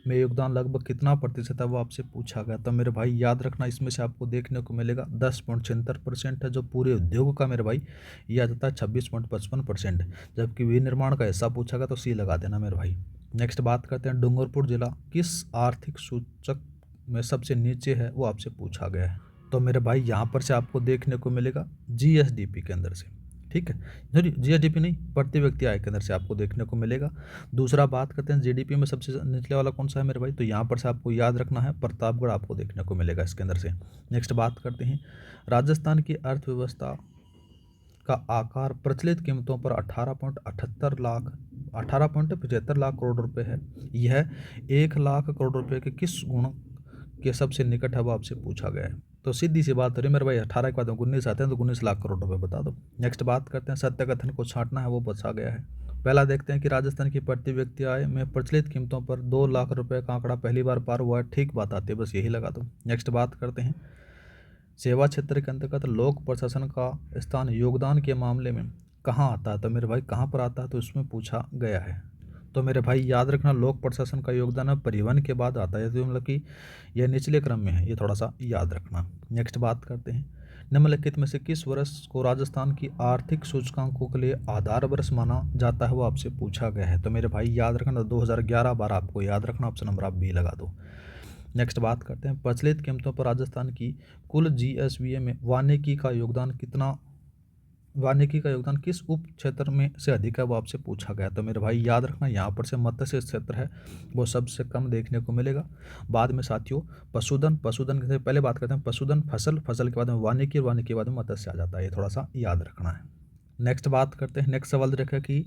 में योगदान लगभग कितना प्रतिशत है, वो आपसे पूछा गया। तो मेरे भाई याद रखना इसमें से आपको देखने को मिलेगा 10.76% है, जो पूरे उद्योग का मेरे भाई ये आ जाता है 26.55%। जबकि विनिर्माण का हिस्सा पूछा गया तो सी लगा देना मेरे भाई। नेक्स्ट बात करते हैं डूंगरपुर जिला किस आर्थिक सूचक में सबसे नीचे है, वो आपसे पूछा गया है। तो मेरे भाई यहाँ पर से आपको देखने को मिलेगा GSDP के अंदर से। ठीक है, सॉरी GSDP नहीं, प्रति व्यक्ति आय के अंदर से आपको देखने को मिलेगा। दूसरा बात करते हैं GDP में सबसे निचले वाला कौन सा है मेरे भाई, तो यहाँ पर से आपको याद रखना है प्रतापगढ़ आपको देखने को मिलेगा इसके अंदर से। नेक्स्ट बात करते हैं राजस्थान की अर्थव्यवस्था का आकार प्रचलित कीमतों पर 18.75 लाख करोड़ रुपए है। यह 1 लाख करोड़ रुपए के किस गुण के सबसे निकट है, वो आपसे पूछा गया है। तो सीधी सी बात हो रही मेरे भाई 18 के बाद 19 आते हैं तो 19 लाख करोड़ रुपए बता दो। नेक्स्ट बात करते हैं सत्य कथन को छांटना है, वो पूछा गया है। पहला देखते हैं कि राजस्थान की प्रति व्यक्ति आय में प्रचलित कीमतों पर 2 लाख रुपए का आंकड़ा पहली बार पार हुआ है, ठीक बात आती है, बस यही लगा दो। नेक्स्ट बात करते हैं सेवा क्षेत्र के अंतर्गत लोक प्रशासन का स्थान योगदान के मामले में कहाँ आता है, तो मेरे भाई कहाँ पर आता है, तो इसमें पूछा गया है। तो मेरे भाई याद रखना लोक प्रशासन का योगदान है परिवहन के बाद आता है, तो मतलब कि यह निचले क्रम में है, ये थोड़ा सा याद रखना। नेक्स्ट बात करते हैं निम्नलिखित में से किस वर्ष को राजस्थान की आर्थिक सूचकांकों के लिए आधार वर्ष माना जाता है, वो आपसे पूछा गया है। तो मेरे भाई याद रखना 2011-12 आपको याद रखना, ऑप्शन नंबर आप बी लगा दो। नेक्स्ट बात करते हैं प्रचलित कीमतों पर राजस्थान की कुल GSVA में वानिकी का योगदान किस उप क्षेत्र में से अधिक है, वो आपसे पूछा गया। तो मेरे भाई याद रखना यहाँ पर से मत्स्य क्षेत्र है वो सबसे कम देखने को मिलेगा। बाद में साथियों पशुधन के पहले बात करते हैं पशुधन, फसल के बाद में वानिकी के बाद में मत्स्य आ जाता है, ये थोड़ा सा याद रखना है। नेक्स्ट बात करते हैं नेक्स्ट सवाल रखा कि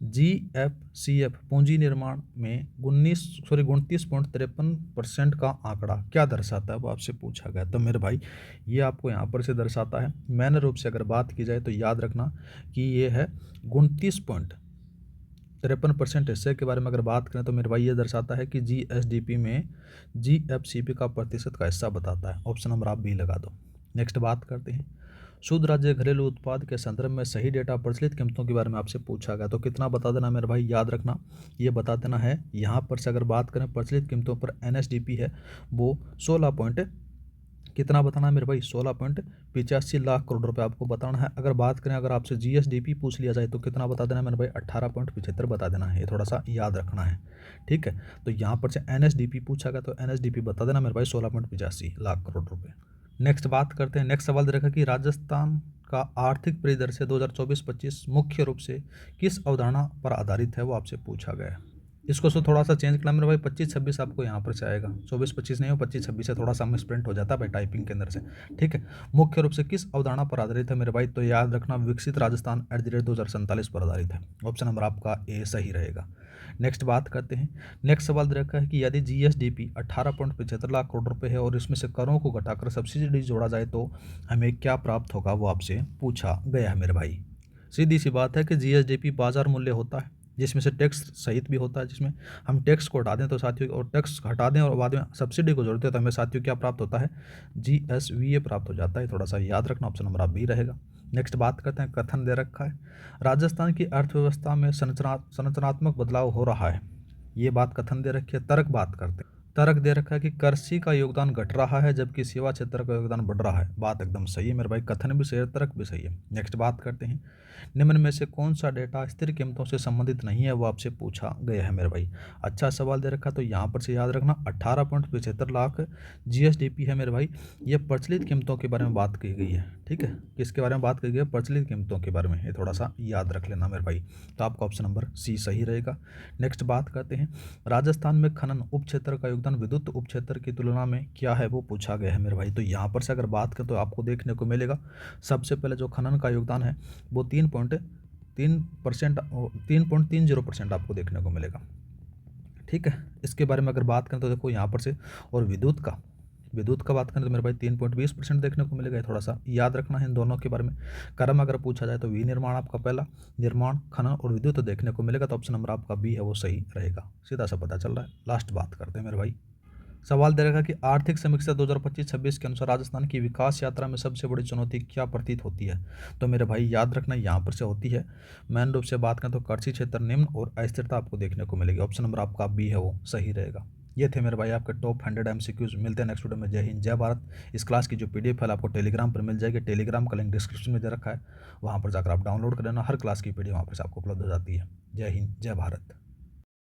GFCF पूंजी निर्माण में 29.53% का आंकड़ा क्या दर्शाता है, वो आपसे पूछा गया। तो मेरे भाई ये आपको यहाँ पर से दर्शाता है, मैंने रूप से अगर बात की जाए तो याद रखना कि ये है 29.53% हिस्से के बारे में अगर बात करें तो मेरे भाई ये दर्शाता है कि GSDP में GFCP का प्रतिशत का हिस्सा बताता है। ऑप्शन नंबर आप बी लगा दो। नेक्स्ट बात करते हैं शुद्ध राज्य घरेलू उत्पाद के संदर्भ में सही डेटा प्रचलित कीमतों के बारे में आपसे पूछा गया। तो कितना बता देना मेरे भाई, याद रखना ये बता देना है। यहाँ पर से अगर बात करें प्रचलित कीमतों पर NSDP है वो 16 पॉइंट कितना बताना है मेरे भाई, 16.85 लाख करोड़ रुपए आपको बताना है। अगर बात करें, अगर आपसे जीएसडीपी पूछ लिया जाए तो कितना बता देना है मेरे भाई, 18.75 बता देना है। ये थोड़ा सा याद रखना है, ठीक है। तो यहाँ पर से एनएसडीपी पूछा गया तो एनएसडीपी बता देना मेरे भाई 16.85 लाख करोड़ रुपए। नेक्स्ट बात करते हैं। नेक्स्ट सवाल दे रखा कि राजस्थान का आर्थिक परिदृश्य 2024-25 मुख्य रूप से किस अवधारणा पर आधारित है, वो आपसे पूछा गया है। इसको तो थोड़ा सा चेंज करना मेरे भाई, 25-26 आपको यहाँ पर से आएगा, 24-25 नहीं हो, 25-26 से थोड़ा सा मिसप्रिंट हो जाता है भाई टाइपिंग के अंदर से, ठीक है। मुख्य रूप से किस अवधारणा पर आधारित है मेरे भाई, तो याद रखना विकसित राजस्थान @2047 पर आधारित है। ऑप्शन नंबर आपका ए सही रहेगा। नेक्स्ट बात करते हैं। नेक्स्ट सवाल दे रखा है कि यदि जीएसडीपी 18.75 लाख करोड़ रुपए है और इसमें से करों को घटाकर सब्सिडी जोड़ा जाए तो हमें क्या प्राप्त होगा, वो आपसे पूछा गया है मेरे भाई। सीधी सी बात है कि जीएसडीपी बाजार मूल्य होता है जिसमें से टैक्स सहित भी होता है, जिसमें हम टैक्स को हटा दें तो साथियों, और टैक्स हटा दें और बाद में सब्सिडी को जोड़ते हैं तो हमें साथियों क्या प्राप्त होता है, जीएसवीए प्राप्त हो जाता है। थोड़ा सा याद रखना, ऑप्शन नंबर आप बी रहेगा। नेक्स्ट बात करते हैं। कथन दे रखा है राजस्थान की अर्थव्यवस्था में संरचनात्मक बदलाव हो रहा है, ये बात कथन दे रखी है। तर्क बात करते हैं। तर्क दे रखा है कि कृषि का योगदान घट रहा है जबकि सेवा क्षेत्र का योगदान बढ़ रहा है, बात एकदम सही है मेरे भाई, कथन भी सही है, तर्क भी सही है। नेक्स्ट बात करते हैं। निम्न में से कौन सा डेटा स्थिर कीमतों से संबंधित नहीं है, वो आपसे पूछा गया है मेरे भाई। अच्छा सवाल दे रखा, तो यहाँ पर से याद रखना 18.75 लाख जीएसडीपी है मेरे भाई, ये प्रचलित कीमतों के बारे में बात की गई है, ठीक है। किसके बारे में बात की गई है, प्रचलित कीमतों के बारे में, ये थोड़ा सा याद रख लेना मेरे भाई। तो आपका ऑप्शन नंबर सी सही रहेगा। नेक्स्ट बात करते हैं। राजस्थान में खनन उप क्षेत्र का योगदान विद्युत उप क्षेत्र की तुलना में क्या है, वो पूछा गया है मेरे भाई। तो यहाँ पर से अगर बात करें तो आपको देखने को मिलेगा सबसे पहले जो खनन का योगदान है वो 3.30% आपको देखने को मिलेगा, ठीक है। इसके बारे में अगर बात करें तो देखो यहाँ पर से, और विद्युत का बात करें तो मेरे भाई 3.20% देखने को मिलेगा। थोड़ा सा याद रखना है इन दोनों के बारे में। क्रम अगर पूछा जाए तो विनिर्माण आपका पहला, निर्माण, खनन और विद्युत देखने को मिलेगा, तो ऑप्शन नंबर आपका बी है वो सही रहेगा। सीधा सा पता चल रहा है। लास्ट बात करते हैं मेरे भाई। सवाल दे रखा कि आर्थिक समीक्षा 2025-26 के अनुसार राजस्थान की विकास यात्रा में सबसे बड़ी चुनौती क्या प्रतीत होती है, तो मेरे भाई याद रखना यहाँ पर से होती है, मेन रूप से बात करें तो कृषि क्षेत्र निम्न और अस्थिरता आपको देखने को मिलेगी। ऑप्शन नंबर आपका बी है वो सही रहेगा। ये थे मेरे भाई आपके टॉप 100 एमसीक्यूज। मिलते हैं नेक्स्ट वीडियो में। जय हिंद, जय भारत। इस क्लास की जो पीडीएफ फाइल आपको टेलीग्राम पर मिल जाएगी, टेलीग्राम का लिंक डिस्क्रिप्शन में दे रखा है, वहाँ पर जाकर आप डाउनलोड कर लेना। हर क्लास की पीडीएफ वहाँ पर से आपको उपलब्ध हो जाती है। जय हिंद, जय भारत।